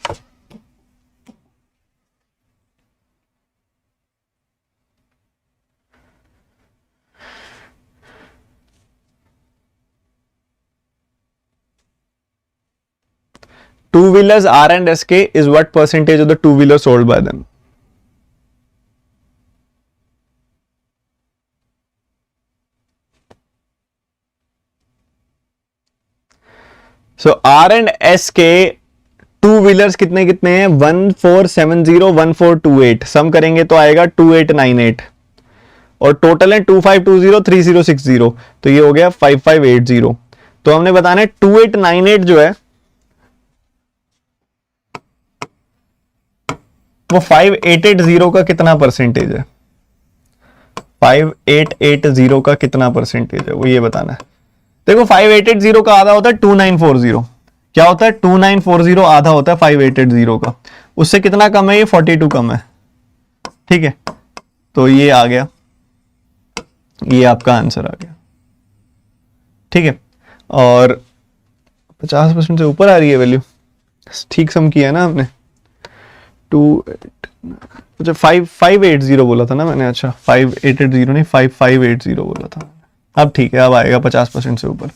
Two wheelers R and SK is what percentage of the two wheelers sold by them? So R and SK two wheelers कितने कितने हैं? 1470, 1428। सम करेंगे तो आएगा 2898 और टोटल है 2520, 3060। तो ये हो गया 5580। तो हमने बताना है 2898 जो है वो 5880 का कितना परसेंटेज है? 5880 का कितना परसेंटेज है वो ये बताना है। देखो 5880 का आधा होता है 2940। क्या होता है? 2940 आधा होता है 5880 का। उससे कितना कम है? ये 42 कम है। ठीक है, तो ये आ गया, ये आपका आंसर आ गया। ठीक है, और 50% से ऊपर आ रही है वैल्यू। ठीक सम किया है ना आपने। 580 बोला था ना मैंने। अच्छा 5880 नहीं 5580 बोला था। अब ठीक है, अब आएगा 50% से ऊपर।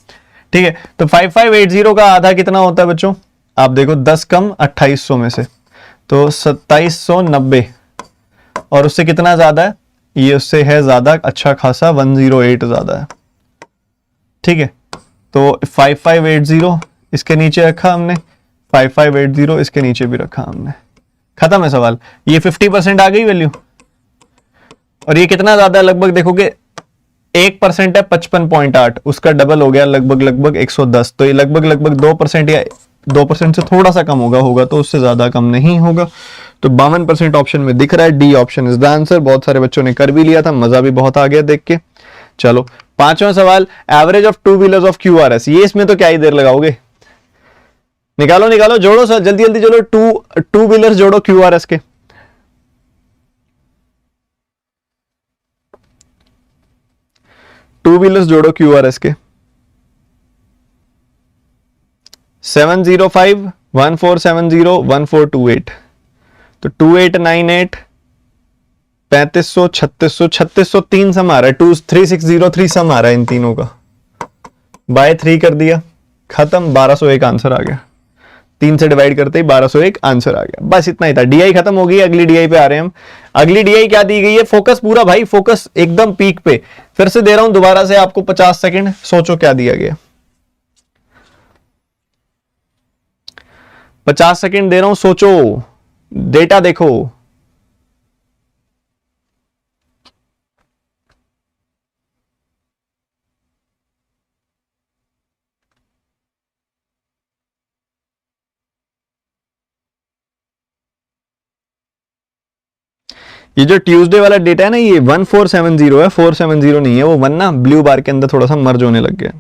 ठीक है, तो 5580 का आधा कितना होता है बच्चों? आप देखो 10 कम 2800 में से तो 2790 और उससे कितना ज्यादा है? ये उससे है ज्यादा, अच्छा खासा 108 ज्यादा है। ठीक है, तो 5580 इसके नीचे रखा हमने, 5580 इसके नीचे भी रखा हमने। खत्म है सवाल। ये 50% आ गई वैल्यू। और ये कितना ज्यादा है? लगभग देखोगे 1% है 55.8, उसका डबल हो गया लगभग 110। तो ये लगभग 2% या 2% से थोड़ा सा कम होगा तो उससे ज्यादा कम नहीं होगा। तो 52% ऑप्शन में दिख रहा है, D option is the answer. बहुत सारे बच्चों ने कर भी लिया था, मजा भी बहुत आ गया देख के। चलो पांचवा सवाल, average of two wheelers of QRS। ये इसमें तो क्या ही देर लगाओगे, निकालो जोड़ो सर, जल्दी जोड़ो। टू व्हीलर्स जोड़ो QRS के। टू व्हीलर्स जोड़ो QRS के। 705, 1470, 1428। तो 2898, 3500, 3600, 3603 सम आ रहा है। 2360 सम आ रहा है इन तीनों का। बाय 3 कर दिया, खत्म। 1201 आंसर आ गया। 3 से डिवाइड करते ही 1201 आंसर आ गया। बस इतना ही था। डीआई खत्म हो गई, अगली डीआई पे आ रहे हैं हम। अगली डीआई क्या दी गई है? फोकस पूरा भाई, फोकस एकदम पीक पे। फिर से दे रहा हूं दोबारा से आपको 50 सेकंड, सोचो क्या दिया गया। 50 सेकंड दे रहा हूं, सोचो, डेटा देखो। ये जो ट्यूसडे वाला डेटा है ना, ये 1470 है, 470 नहीं है। वो 1 ना ब्लू बार के अंदर थोड़ा सा मर्ज होने लग गया।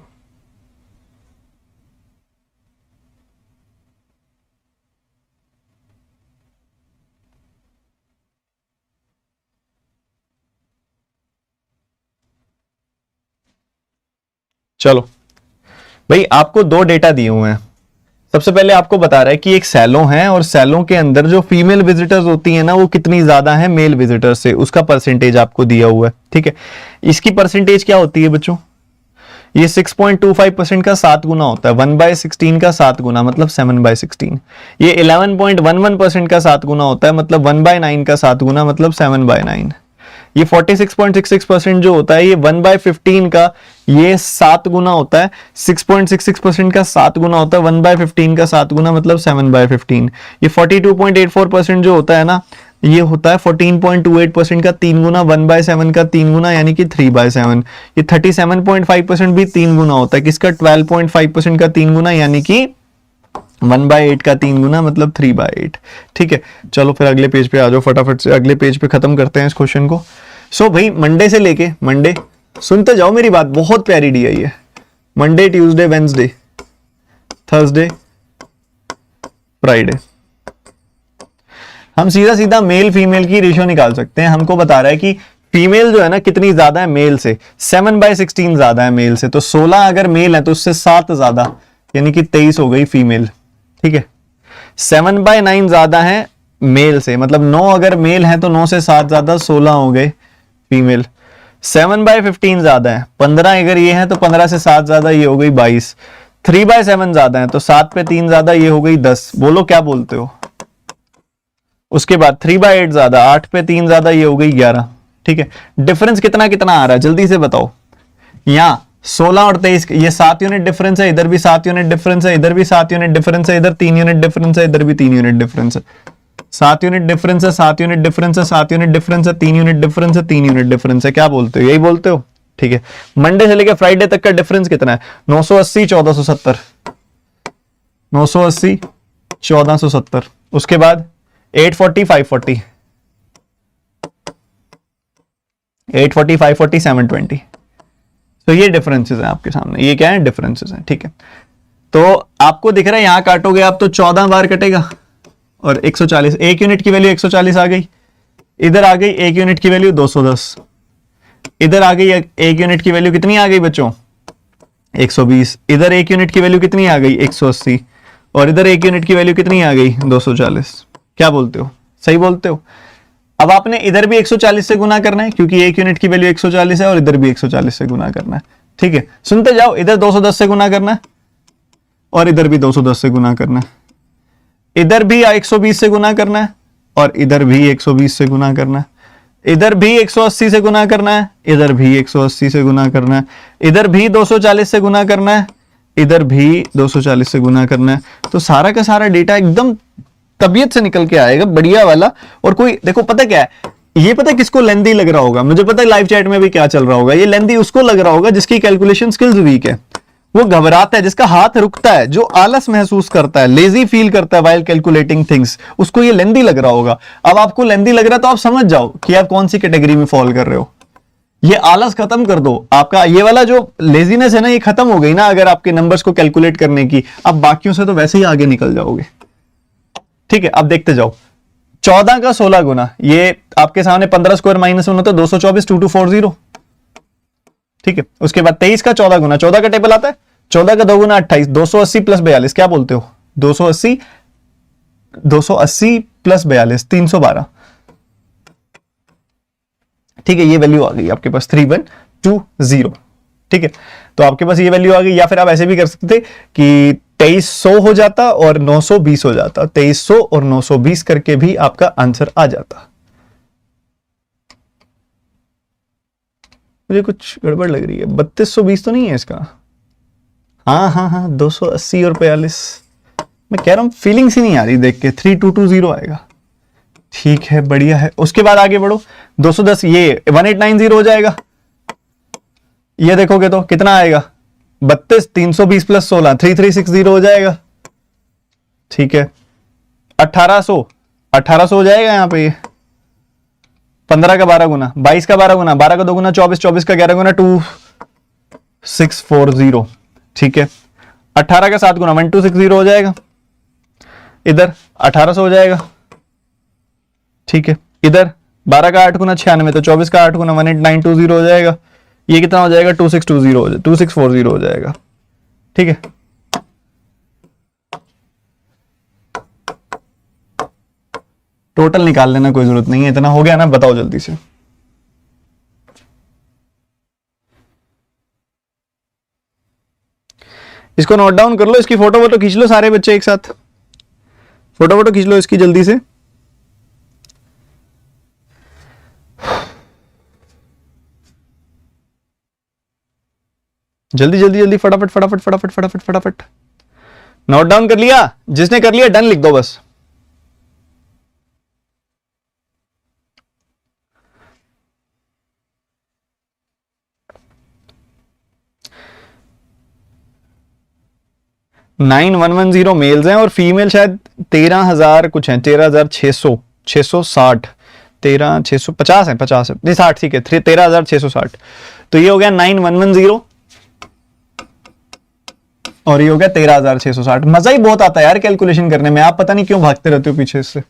चलो भाई, आपको दो डेटा दिए हुए हैं। सबसे पहले आपको बता रहा है कि एक सैलो है और सैलो के अंदर जो फीमेल विजिटर्स होती है ना वो कितनी ज्यादा है मेल विजिटर्स से, उसका परसेंटेज आपको दिया हुआ है। ठीक है, इसकी परसेंटेज क्या होती है बच्चों? ये 6.25% का 7 गुना होता है। 1/16 का 7 गुना मतलब 7/16। ये 11.11% का 7 गुना होता है, मतलब 1/9 का 7 गुना मतलब 7/9। ये 46.66% जो होता है ये 1/15 का ये 7 गुना होता है। 6.66% का 7 गुना होता है, 1/15 का 7 गुना मतलब 7/15। ये 42.84% जो होता है ना ये होता है 14.28% का 3 गुना, 1/7 का 3 गुना यानी कि 3/7। ये 37.5% भी 3 गुना होता है, किसका? 12.5% का 3 गुना यानी कि 1/8 का 3 गुना मतलब 3/8। ठीक है, चलो फिर अगले पेज पे आ जाओ, फटाफट से अगले पेज पे खत्म करते हैं इस क्वेश्चन को। सो भाई मंडे से लेके मंडे, सुनते जाओ मेरी बात, बहुत प्यारी डी आई है। Monday, Tuesday, Wednesday, Thursday, Friday, हम सीधा सीधा मेल फीमेल की रेशियो निकाल सकते हैं। हमको बता रहा है कि फीमेल जो है ना कितनी ज्यादा है मेल से, 7/16 ज्यादा है मेल से। तो 16 अगर मेल है तो उससे 7 ज्यादा यानी कि 23 हो गई फीमेल। ठीक है, 7/9 ज्यादा है मेल से, मतलब 9 अगर मेल है तो 9 से 7 ज्यादा 16 हो गए फीमेल। 7/15 ज्यादा है, 15 अगर ये है तो 15 से 7 ज्यादा ये हो गई 22। 3/7 ज्यादा है तो 7 पे 3 ज्यादा ये हो गई 10। बोलो क्या बोलते हो? उसके बाद 3/8 ज्यादा, 8 पे 3 ज्यादा ये हो गई 11। ठीक है, डिफरेंस कितना कितना आ रहा है जल्दी से बताओ। यहां 16 और 23 ये 7 यूनिट डिफरेंस है, इधर भी 7 यूनिट डिफरेंस है, इधर भी 7 यूनिट डिफरेंस है, इधर 3 यूनिट डिफरेंस है, इधर भी 3 यूनिट डिफरेंस है। 7 यूनिट डिफरेंस है, 7 यूनिट डिफरेंस है, 7 यूनिट डिफरेंस है, 3 यूनिट डिफरेंस है, 3 यूनिट डिफरेंस है। क्या बोलते हो? यही बोलते हो। ठीक है, मंडे से लेकर फ्राइडे तक का डिफरेंस कितना है? 980 1470, 980 1470। उसके बाद 840 540, 840 540 720। तो ये डिफरेंसेस हैं आपके सामने, ये क्या है? डिफरेंसेस हैं। ठीक है, तो आपको दिख रहा है यहां काटोगे आप तो 14 बार कटेगा और 140, एक यूनिट की वैल्यू 140 आ गई। इधर आ गई एक यूनिट की वैल्यू 210, इधर आ गई एक यूनिट की वैल्यू कितनी आ गई बच्चों? 120। इधर एक यूनिट की वैल्यू कितनी आ गई? 180। और इधर एक यूनिट की वैल्यू कितनी आ गई? 240। क्या बोलते हो? सही बोलते हो। अब आपने इधर भी 140 से गुना करना है क्योंकि एक यूनिट की वैल्यू 140 है और इधर भी 140 से गुना करना है। ठीक है, सुनते जाओ, इधर 210 से गुना करना है और इधर भी 210 से गुना करना है, इधर भी 120 से गुना करना है और इधर भी 120 से गुना करना है, इधर भी 180 से गुना करना है, इधर भी 180 से गुना करना है, इधर भी 240 से गुना करना है, इधर भी 240 से गुना करना है। तो सारा का सारा डेटा एकदम तबीयत से निकल के आएगा, बढ़िया वाला। और कोई देखो पता क्या है, ये पता है किसको लेंदी लग रहा होगा? मुझे पता है लाइव चैट में भी क्या चल रहा होगा। ये लेंदी उसको लग रहा होगा जिसकी कैलकुलेशन स्किल्स वीक है, वो घबराता है, जिसका हाथ रुकता है, जो आलस महसूस करता है, लेजी फील करता है व्हाइल कैलकुलेटिंग थिंग्स, उसको ये लेंदी लग रहा होगा। अब आपको लेंदी लग रहा है तो आप समझ जाओ कि आप कौन सी कैटेगरी में फॉल कर रहे हो। ये आलस खत्म कर दो, आपका ये वाला जो लेजीनेस है ना ये खत्म हो गई ना अगर आपके नंबर्स को कैलकुलेट करने की। अब बाकियों से तो वैसे ही आगे निकल जाओगे। ठीक है, अब देखते जाओ। 14 का 16 गुना, ये आपके सामने 15 स्क्वायर -1 होता है 224 2240। ठीक है, उसके बाद 23 का 14 गुना, 14 का टेबल आता है, 14 का 2 गुना 28, 280 + 42। क्या बोलते हो? 280 + 42 312। ठीक है, ये वैल्यू आ गई आपके पास 3120। ठीक है, तो आपके पास ये वैल्यू आ गई। या फिर आप ऐसे भी कर सकते कि 2300 हो जाता और 920 हो जाता, 2300 और 920 करके भी आपका आंसर आ जाता। मुझे कुछ गड़बड़ लग रही है, 3220 तो नहीं है इसका? हाँ 280 और 42। मैं कह रहा हूं फीलिंग सी नहीं आ रही देख के, 3220 आएगा। ठीक है, बढ़िया है। उसके बाद आगे बढ़ो, 210 ये 1890 हो जाएगा। ये देखोगे तो कितना आएगा? 32 320 + 16 3360 हो जाएगा। ठीक है, 1800 हो जाएगा यहाँ पे। ये 15 का 12 गुना, 22 का 12 गुना, 12 का 2 गुना 24, 24 का 11 गुना 2640। ठीक है, 18 का 7 गुना 1260 हो जाएगा। इधर 1800 हो जाएगा। ठीक है, इधर 12 का 8 गुना 96, तो 24 का 8 गुना 18920 हो जाएगा। ये कितना हो जाएगा 2620 हो जाएगा, 2640 हो जाएगा। ठीक है, टोटल निकाल लेना, कोई जरूरत नहीं है, इतना हो गया ना, बताओ जल्दी से। इसको नोट डाउन कर लो, इसकी फोटो वोटो खींच लो सारे बच्चे एक साथ, फोटो वोटो खींच लो इसकी जल्दी से। जल्दी जल्दी जल्दी, फटाफट फटाफट फटाफट फटाफट फटाफट। नोट डाउन कर लिया? जिसने कर लिया डन लिख दो बस। नाइन 110 मेल्स हैं और फीमेल शायद 13,000 कुछ हैं, 13,600 660 13,650 है, 50 है नहीं 60, ठीक है 13,660। तो ये हो गया 9110 और ये हो गया 13,660। मजा ही बहुत आता है यार कैलकुलेशन करने में, आप पता नहीं क्यों भागते रहते हो पीछे इससे।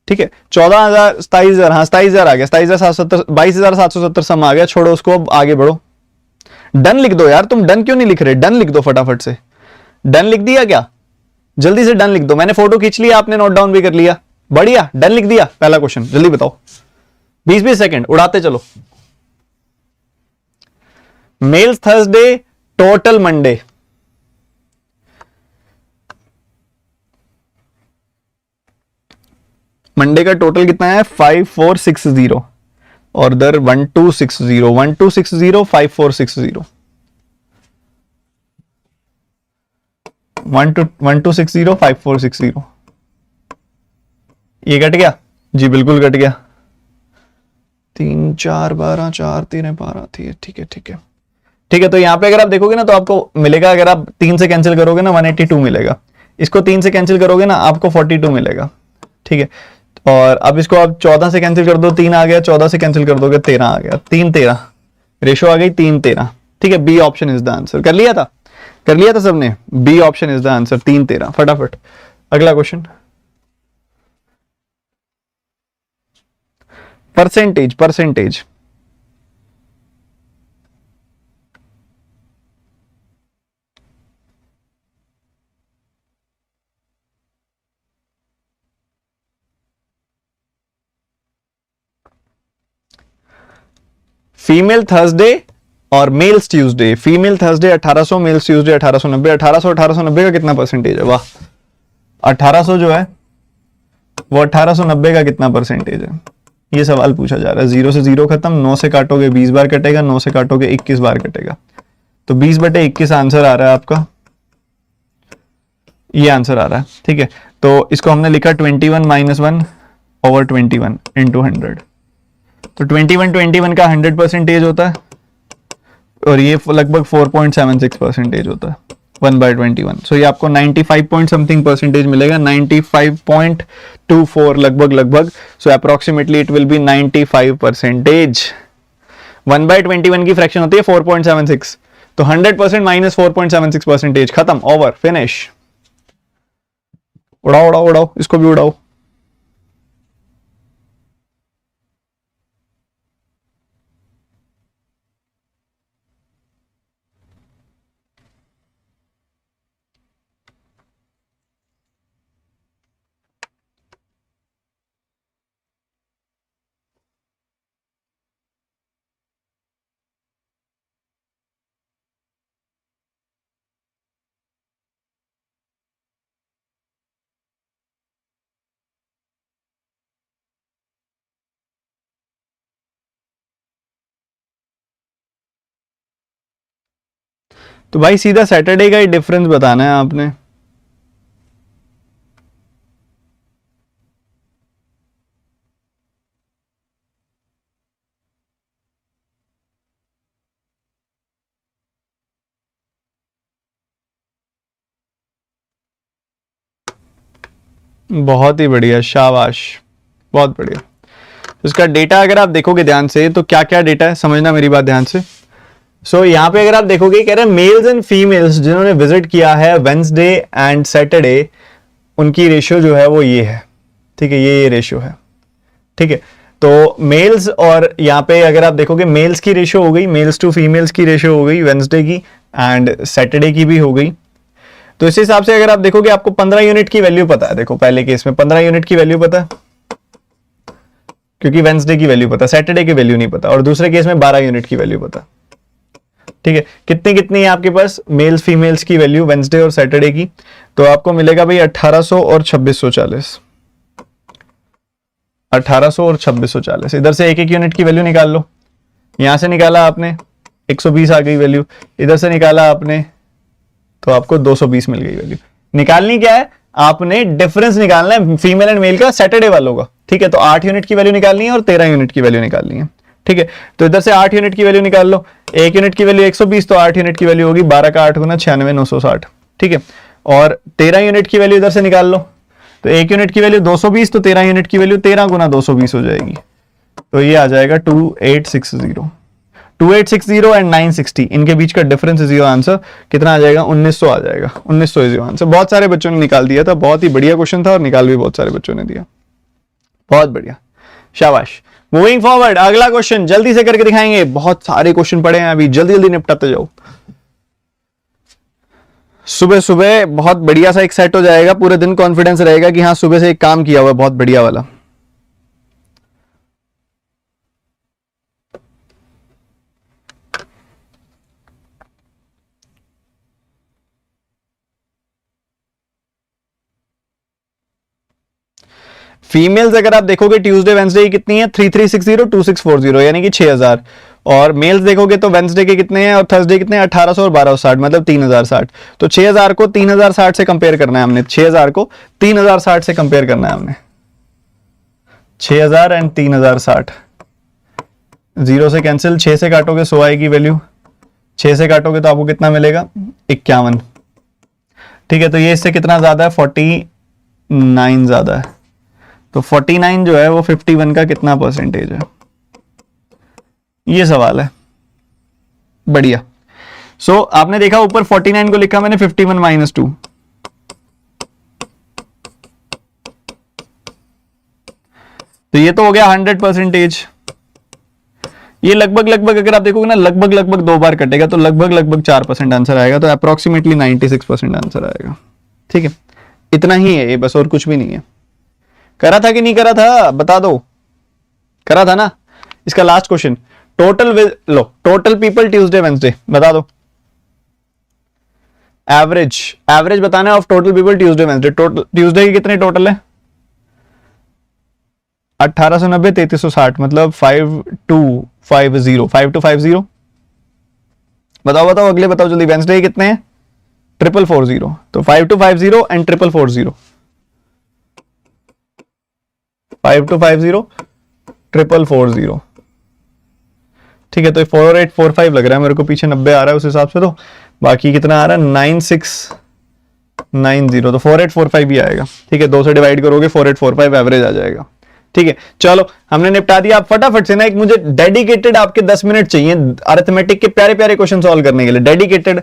ठीक है, 14,000 27,000, हाँ 27,000 आ गया, 27,770 22,770 सम आ गया। छोड़ो उसको, अब आगे बढ़ो। डन लिख दो यार, तुम डन क्यों नहीं लिख रहे? डन लिख दो फटाफट से। डन लिख दिया क्या? जल्दी से डन लिख दो। मैंने फोटो खींच लिया, आपने नोट डाउन भी कर लिया, बढ़िया, डन लिख दिया। पहला क्वेश्चन जल्दी बताओ, 20-20 सेकेंड उड़ाते चलो। Males Thursday, total Monday. Monday का टोटल कितना है? 5460 और दर 1260 1260 5460 1260 5460। ये कट गया जी, बिल्कुल कट गया। 3 4 12 4 3 12 थी। ठीक है ठीक है ठीक है। तो यहां पे अगर आप देखोगे ना तो आपको मिलेगा, अगर आप 3 से कैंसिल करोगे ना 182 मिलेगा। इसको 3 से कैंसिल करोगे ना आपको 42 मिलेगा। ठीक है, और अब इसको आप 14 से कैंसिल कर दो, 3 आ गया, 14 से कैंसिल कर दोगे 13 आ गया, 3 13 रेशो आ गई 3 13। ठीक है, B option is the answer. कर लिया था, कर लिया था सबने? B option is the answer, 3 13। फटाफट अगला question. Percentage, percentage female Thursday और males Tuesday. Female Thursday 1800, males Tuesday 1890। 1890 का कितना परसेंटेज है? वाह, 1800 जो है वो 1890 का कितना परसेंटेज है? ये सवाल पूछा जा रहा है। 0 से 0 खत्म, 9 से काटोगे 20 बार कटेगा, 9 से काटोगे 21 बार कटेगा, तो 20/21 आंसर आ रहा है आपका, ये आंसर आ रहा है। ठीक है, तो इसको हमने लिखा 21 - 1 ओवर 21 इंटू 100। तो 21 का 100% होता है और ये लगभग 4.76% होता है 1/21। सो ये आपको 95 पॉइंट समथिंग परसेंटेज मिलेगा, 95.24 लगभग लगभग। सो अप्रोक्सीमेटली इट विल बी 95%। 1/21 की फ्रैक्शन होती है 4.76, तो 100% माइनस 4.76%। खत्म, ओवर, फिनिश। उड़ाओ उड़ाओ उड़ाओ, इसको भी उड़ाओ। तो भाई सीधा सैटरडे का ही डिफरेंस बताना है आपने। बहुत ही बढ़िया, शाबाश, बहुत बढ़िया। इसका डेटा अगर आप देखोगे ध्यान से तो क्या क्या डेटा है, समझना मेरी बात ध्यान से। सो यहाँ पे अगर आप देखोगे कह रहे हैं मेल्स एंड फीमेल्स जिन्होंने विजिट किया है वेंसडे एंड सैटरडे, उनकी रेशियो जो है वो ये है। ठीक है, ये रेशियो है। ठीक है, तो मेल्स, और यहाँ पे अगर आप देखोगे मेल्स की रेशियो हो गई, मेल्स टू फीमेल्स की रेशियो हो गई वेंसडे की, एंड सैटरडे की भी हो गई। तो इस हिसाब से अगर आप देखोगे आपको 15 यूनिट की वैल्यू पता है। देखो पहले केस में 15 यूनिट की वैल्यू पता है क्योंकि वेंसडे की वैल्यू पता, सैटरडे की वैल्यू नहीं पता, और दूसरे केस में 12 यूनिट की वैल्यू पता। ठीक है, कितनी कितनी है आपके पास मेल्स फीमेल्स की वैल्यू वेंसडे और सैटरडे की? तो आपको मिलेगा भाई 1800 और 2640, 1800 और 2640। इधर से एक एक यूनिट की वैल्यू निकाल लो। यहां से निकाला आपने 120 आ गई वैल्यू, इधर से निकाला आपने तो आपको 220 मिल गई वैल्यू। निकालनी क्या है, आपने डिफरेंस निकालना है फीमेल एंड मेल का सैटरडे वालों का। ठीक है, तो 8 यूनिट की वैल्यू निकालनी है और 13 यूनिट की वैल्यू निकालनी है। ठीक है, तो इधर से 8 यूनिट की वैल्यू निकाल लो। एक यूनिट की वैल्यू 120, तो 8 यूनिट की वैल्यू होगी 12 का 8 गुना 96,960। ठीक है, और 13 यूनिट की वैल्यू इधर से निकाल लो। तो एक यूनिट की वैल्यू 220, तो 13 यूनिट की वैल्यू 13 गुना 220 हो जाएगी। तो ये आ जाएगा 2860। 2860 एंड 960 इनके बीच का डिफरेंस इज योर आंसर। कितना आ जाएगा? 1900 आ जाएगा। 1900 इज योर आंसर। बहुत सारे बच्चों ने निकाल दिया था, बहुत ही बढ़िया क्वेश्चन था और निकाल भी बहुत सारे बच्चों ने दिया। बहुत बढ़िया, शाबाश। मूविंग फॉरवर्ड, अगला क्वेश्चन जल्दी से करके दिखाएंगे। बहुत सारे क्वेश्चन पड़े हैं अभी, जल्दी जल्दी निपटाते जाओ। सुबह सुबह बहुत बढ़िया सा एक सेट हो जाएगा, पूरे दिन कॉन्फिडेंस रहेगा कि हाँ सुबह से एक काम किया हुआ है बहुत बढ़िया वाला। फीमेल्स अगर आप देखोगे ट्यूसडे वेंसडे की कितनी है? 3360 2640 यानी कि 6000। और मेल्स देखोगे तो वेंसडे के कितने हैं और थर्सडे कितने हैं? 1800 और 1260 मतलब 3060। तो 6000 को 3060 से कंपेयर करना है हमने। 6000 को 3060 से कंपेयर करना है हमने। 6000 एंड 3060, जीरो से कैंसिल, 6 से काटोगे 100 आएगी वैल्यू। 6 से काटोगे तो आपको कितना मिलेगा? 51। ठीक है, तो ये इससे कितना ज्यादा है? 49 ज्यादा है। तो 49 जो है वो 51 का कितना परसेंटेज है, ये सवाल है। बढ़िया। सो आपने देखा ऊपर 49 को लिखा मैंने 51 माइनस 2, तो ये तो हो गया 100%। ये लगभग लगभग अगर आप देखोगे ना, लगभग लगभग 2 बार कटेगा, तो लगभग लगभग 4% आंसर आएगा। तो अप्रोक्सीमेटली 96% आंसर आएगा। ठीक है, इतना ही है ये बस, और कुछ भी नहीं है। करा था कि नहीं करा था बता दो? करा था ना? इसका लास्ट क्वेश्चन, टोटल लो, टोटल पीपल ट्यूसडे वेंसडे बता दो। एवरेज, एवरेज बताना है of total people Tuesday Wednesday. Total Tuesday के कितने टोटल है? 1890 3360 मतलब 5250, 5250। बताओ बताओ अगले बताओ जल्दी, वेंसडे कितने हैं? 4440। तो 5250 एंड 4440, 5250 4440। ठीक है, तो 4845 लग रहा है मेरे को, पीछे 90 आ रहा है उस हिसाब से। तो बाकी कितना आ रहा है? 9690, तो 4845 ही आएगा। ठीक है, 2 से डिवाइड करोगे 4845 एवरेज आ जाएगा। ठीक है, चलो हमने निपटा दिया। आप फटाफट से ना, एक मुझे डेडिकेटेड आपके 10 मिनट चाहिए अरिथमेटिक के प्यारे प्यारे क्वेश्चन सॉल्व करने के लिए। डेडिकेटेड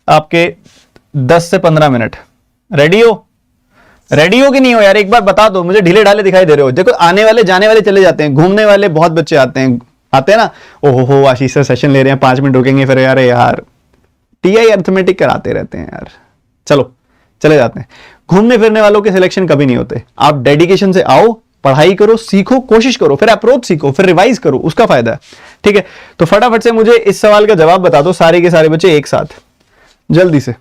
आपके 10 से 15 मिनट। रेडी हो? रेडी हो कि नहीं हो यार? एक बार बता दो मुझे, ढीले ढाले दिखाई दे रहे हो। देखो आने वाले जाने वाले चले जाते हैं, घूमने वाले बहुत बच्चे आते हैं ना। ओहो हो, आशीष सर सेशन ले रहे हैं, 5 मिनट रुकेंगे फिर। यार टीआई अरिथमेटिक कराते रहते हैं यार। चलो चले जाते हैं। घूमने फिरने वालों के सिलेक्शन कभी नहीं होते। आप डेडिकेशन से आओ, पढ़ाई करो, सीखो, कोशिश करो, फिर अप्रोच सीखो, फिर रिवाइज करो, उसका फायदा है। ठीक है, तो फटाफट से मुझे इस सवाल का जवाब बता दो सारे के सारे बच्चे एक साथ, जल्दी से।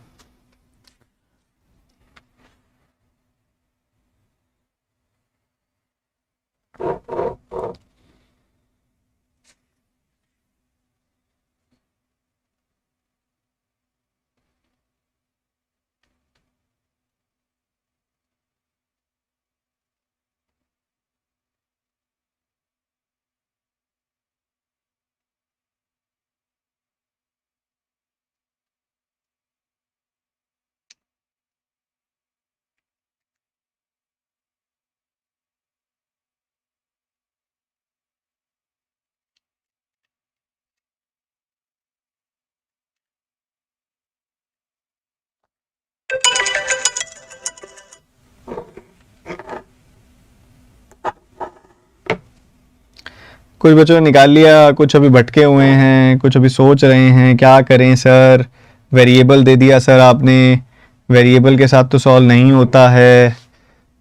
कुछ बच्चों ने निकाल लिया, कुछ अभी भटके हुए हैं, कुछ अभी सोच रहे हैं क्या करें सर, वेरिएबल दे दिया सर आपने, वेरिएबल के साथ तो सॉल्व नहीं होता है।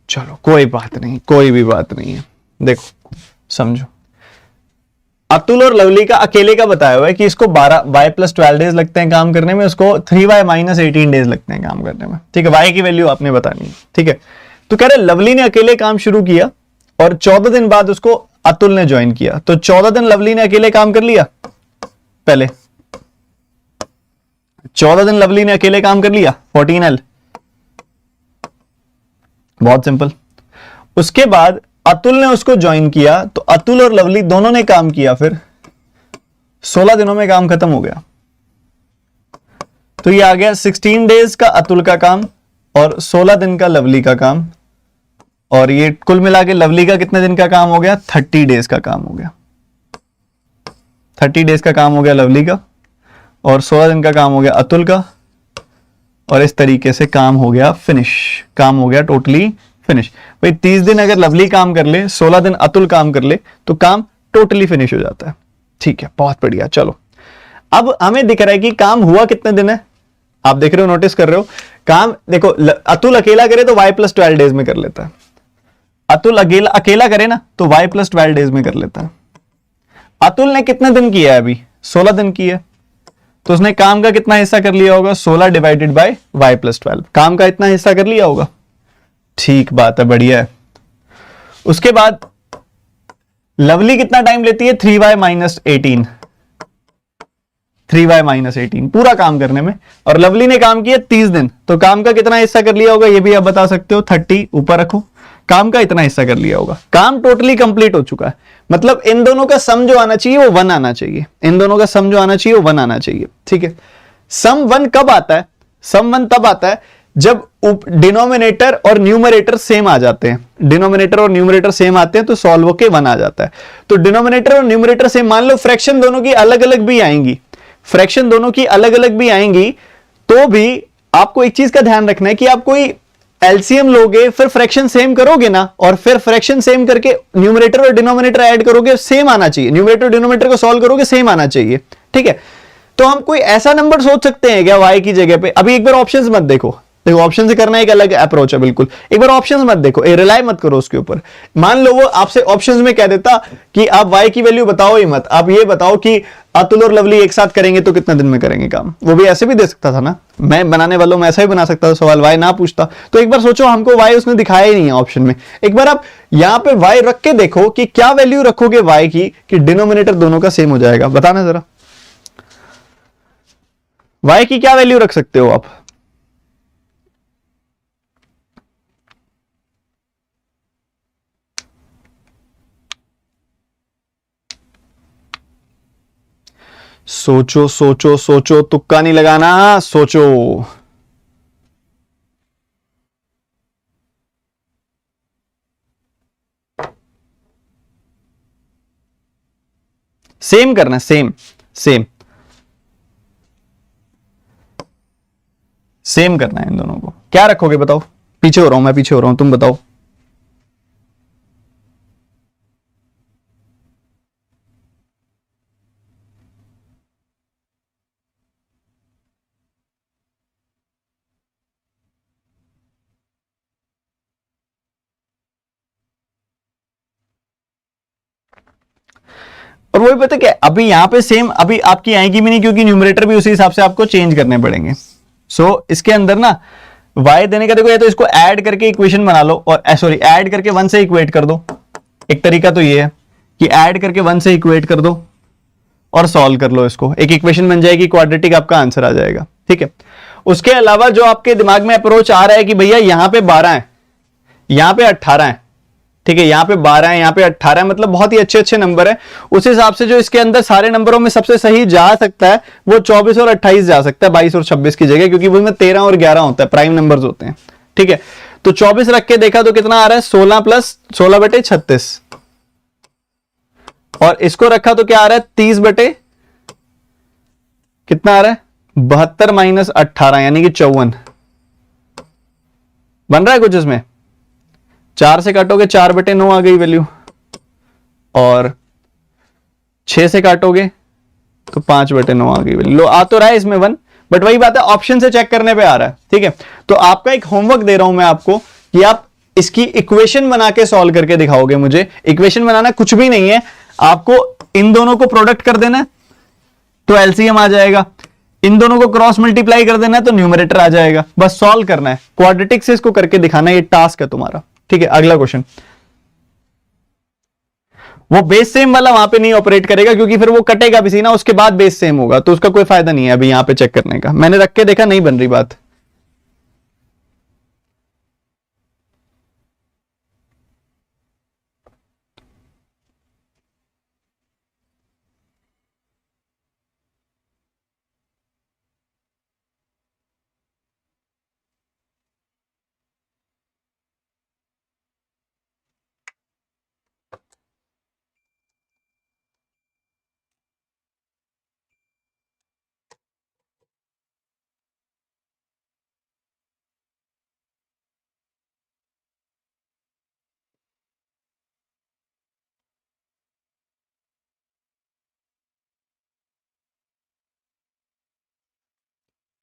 चलो कोई बात नहीं, कोई भी बात नहीं है। देखो समझो, अतुल और लवली का अकेले का बताया हुआ है कि इसको 12y + 12 डेज लगते हैं काम करने में, उसको 3y - 18 डेज लगते हैं काम करने में। ठीक है, y की वैल्यू आपने बतानी है। ठीक है, तो कह रहे लवली ने अकेले काम शुरू किया और 14 दिन बाद उसको अतुल ने ज्वाइन किया, तो 14 दिन लवली ने अकेले काम कर लिया। पहले 14 दिन लवली ने अकेले काम कर लिया 14L, बहुत सिंपल। उसके बाद अतुल ने उसको ज्वाइन किया, तो अतुल और लवली दोनों ने काम किया, फिर 16 दिनों में काम खत्म हो गया। तो ये आ गया 16 डेज का अतुल का काम और 16 दिन का लवली का काम, और ये कुल मिला के लवली का कितने दिन का काम हो गया, 30 डेज का काम हो गया। 30 डेज का काम हो गया लवली का और 16 दिन का काम हो गया अतुल का, और इस तरीके से काम हो गया फिनिश, काम हो गया टोटली फिनिश। भाई 30 दिन अगर लवली काम कर ले, 16 दिन अतुल काम कर ले, तो काम टोटली फिनिश हो जाता है। ठीक है, बहुत बढ़िया। चलो अब हमें दिख रहा है कि काम हुआ कितने दिन है, आप देख रहे हो, नोटिस कर रहे हो। काम देखो, अतुल अकेला करे तो y + 12 डेज में कर लेता है, अतुल अकेला करे ना तो y + 12 डेज में कर लेता है। अतुल ने कितने दिन किया है, अभी 16 दिन किया है, तो उसने काम का कितना हिस्सा कर लिया होगा, 16 डिवाइडेड बाय y + 12, काम का इतना हिस्सा कर लिया होगा। ठीक बात है, बढ़िया है। उसके बाद लवली कितना टाइम लेती है, 3y - 18, 3y - 18 पूरा काम करने में, और लवली ने काम किया 30 दिन, तो काम का कितना हिस्सा कर लिया होगा, ये भी आप बता सकते हो, 30 ऊपर रखो, काम का इतना हिस्सा कर लिया होगा। काम टोटली कंप्लीट हो चुका है, मतलब इन दोनों का सम जो आना चाहिए वो 1 आना चाहिए, इन दोनों का सम जो आना चाहिए वो 1 आना चाहिए। ठीक है, सम 1 कब आता है, सम 1 तब आता है जब डिनोमिनेटर और न्यूमरेटर सेम आ जाते हैं, डिनोमिनेटर और न्यूमरेटर सेम आते हैं तो सॉल्व होके 1 आ जाता है। तो डिनोमिनेटर और न्यूमरेटर सेम, मान लो फ्रैक्शन दोनों की अलग अलग भी आएंगी, फ्रैक्शन दोनों की अलग अलग भी आएंगी, तो भी आपको एक चीज का ध्यान रखना है कि आप कोई एलसीएम लोगे, फिर फ्रैक्शन सेम करोगे ना, और फिर फ्रैक्शन सेम करके न्यूमरेटर और डिनोमिनेटर ऐड करोगे, सेम आना चाहिए, न्यूमरेटर और डिनोमिनेटर को सॉल्व करोगे, सेम आना चाहिए। ठीक है, तो हम कोई ऐसा नंबर सोच सकते हैं क्या y की जगह पे, अभी एक बार ऑप्शंस मत देखो, देखो ऑप्शन से करना एक अलग अप्रोच है बिल्कुल, एक बार ऑप्शंस मत देखो, रिलाई मत करो उसके ऊपर। मान लो वो आपसे ऑप्शंस में कह देता कि आप y की वैल्यू बताओ ही मत, आप ये बताओ कि अतुल और लवली एक साथ करेंगे तो कितने दिन में करेंगे काम, वो भी ऐसे भी दे सकता था ना, मैं बनाने वालों में ऐसा ही बना सकता था सवाल, y ना पूछता। तो एक बार सोचो, हमको y उसने दिखाया ही नहीं है ऑप्शन में, एक बार आप यहां पे y रख के देखो कि क्या वैल्यू रखोगे y की कि डिनोमिनेटर दोनों का सेम हो जाएगा, बताना जरा y की क्या वैल्यू रख सकते हो आप। सोचो सोचो सोचो, तुक्का नहीं लगाना, सोचो। सेम करना, सेम सेम सेम करना है इन दोनों को। क्या रखोगे बताओ, पीछे हो रहा हूं मैं, पीछे हो रहा हूं, तुम बताओ। और वही पता क्या, अभी यहां पे सेम अभी आपकी आएगी भी नहीं, क्योंकि न्यूमरेटर भी उसी हिसाब से आपको चेंज करने पड़ेंगे। सो इसके अंदर ना y देने का, देखो या तो इसको ऐड करके इक्वेशन बना लो, और सॉरी ऐड करके 1 से इक्वेट कर दो। एक तरीका तो ये है कि ऐड करके 1 से इक्वेट कर दो और सॉल्व कर लो इसको, एक इक्वेशन बन जाएगी, क्वाड्रेटिक आपका आंसर आ जाएगा। ठीक है, उसके अलावा जो आपके दिमाग में अप्रोच आ रहा है कि भैया यहां पे 12 है, यहां पे 18 है, ठीक है, यहां पे 12 है, यहां पे 18 है, मतलब बहुत ही अच्छे अच्छे नंबर है, उस हिसाब से जो इसके अंदर सारे नंबरों में सबसे सही जा सकता है वो 24 और 28 जा सकता है 22 और 26 की जगह, क्योंकि वो में 13 और 11 होता है, प्राइम नंबर्स होते हैं। ठीक है, तो 24 रख के देखा तो कितना आ रहा है, 16 + 16/36, और इसको रखा तो क्या आ रहा है, 30 बटे कितना आ रहा है, 72 - 18 यानी कि 54 बन रहा है कुछ इसमें। 4 से काटोगे 4/9 आ गई वैल्यू, और 6 से काटोगे तो 5/9 आ गई। लो आ तो रहा है इसमें 1, बट वही बात है ऑप्शन से चेक करने पे आ रहा है। ठीक है, तो आपका एक होमवर्क दे रहा हूं मैं आपको कि आप इसकी इक्वेशन बना के सॉल्व करके दिखाओगे मुझे। इक्वेशन बनाना कुछ भी नहीं है, आपको इन दोनों को प्रोडक्ट कर देना है तो एलसीएम आ जाएगा, इन दोनों को क्रॉस मल्टीप्लाई कर देना है तो न्यूमरेटर आ जाएगा, बस सॉल्व करना है, क्वाड्रेटिक से इसको करके दिखाना है, ये टास्क है तुम्हारा। ठीक है, अगला क्वेश्चन। वो बेस सेम वाला वहां पे नहीं ऑपरेट करेगा क्योंकि फिर वो कटेगा भी सी ना, उसके बाद बेस सेम होगा, तो उसका कोई फायदा नहीं है अभी यहां पे चेक करने का। मैंने रख के देखा, नहीं बन रही बात।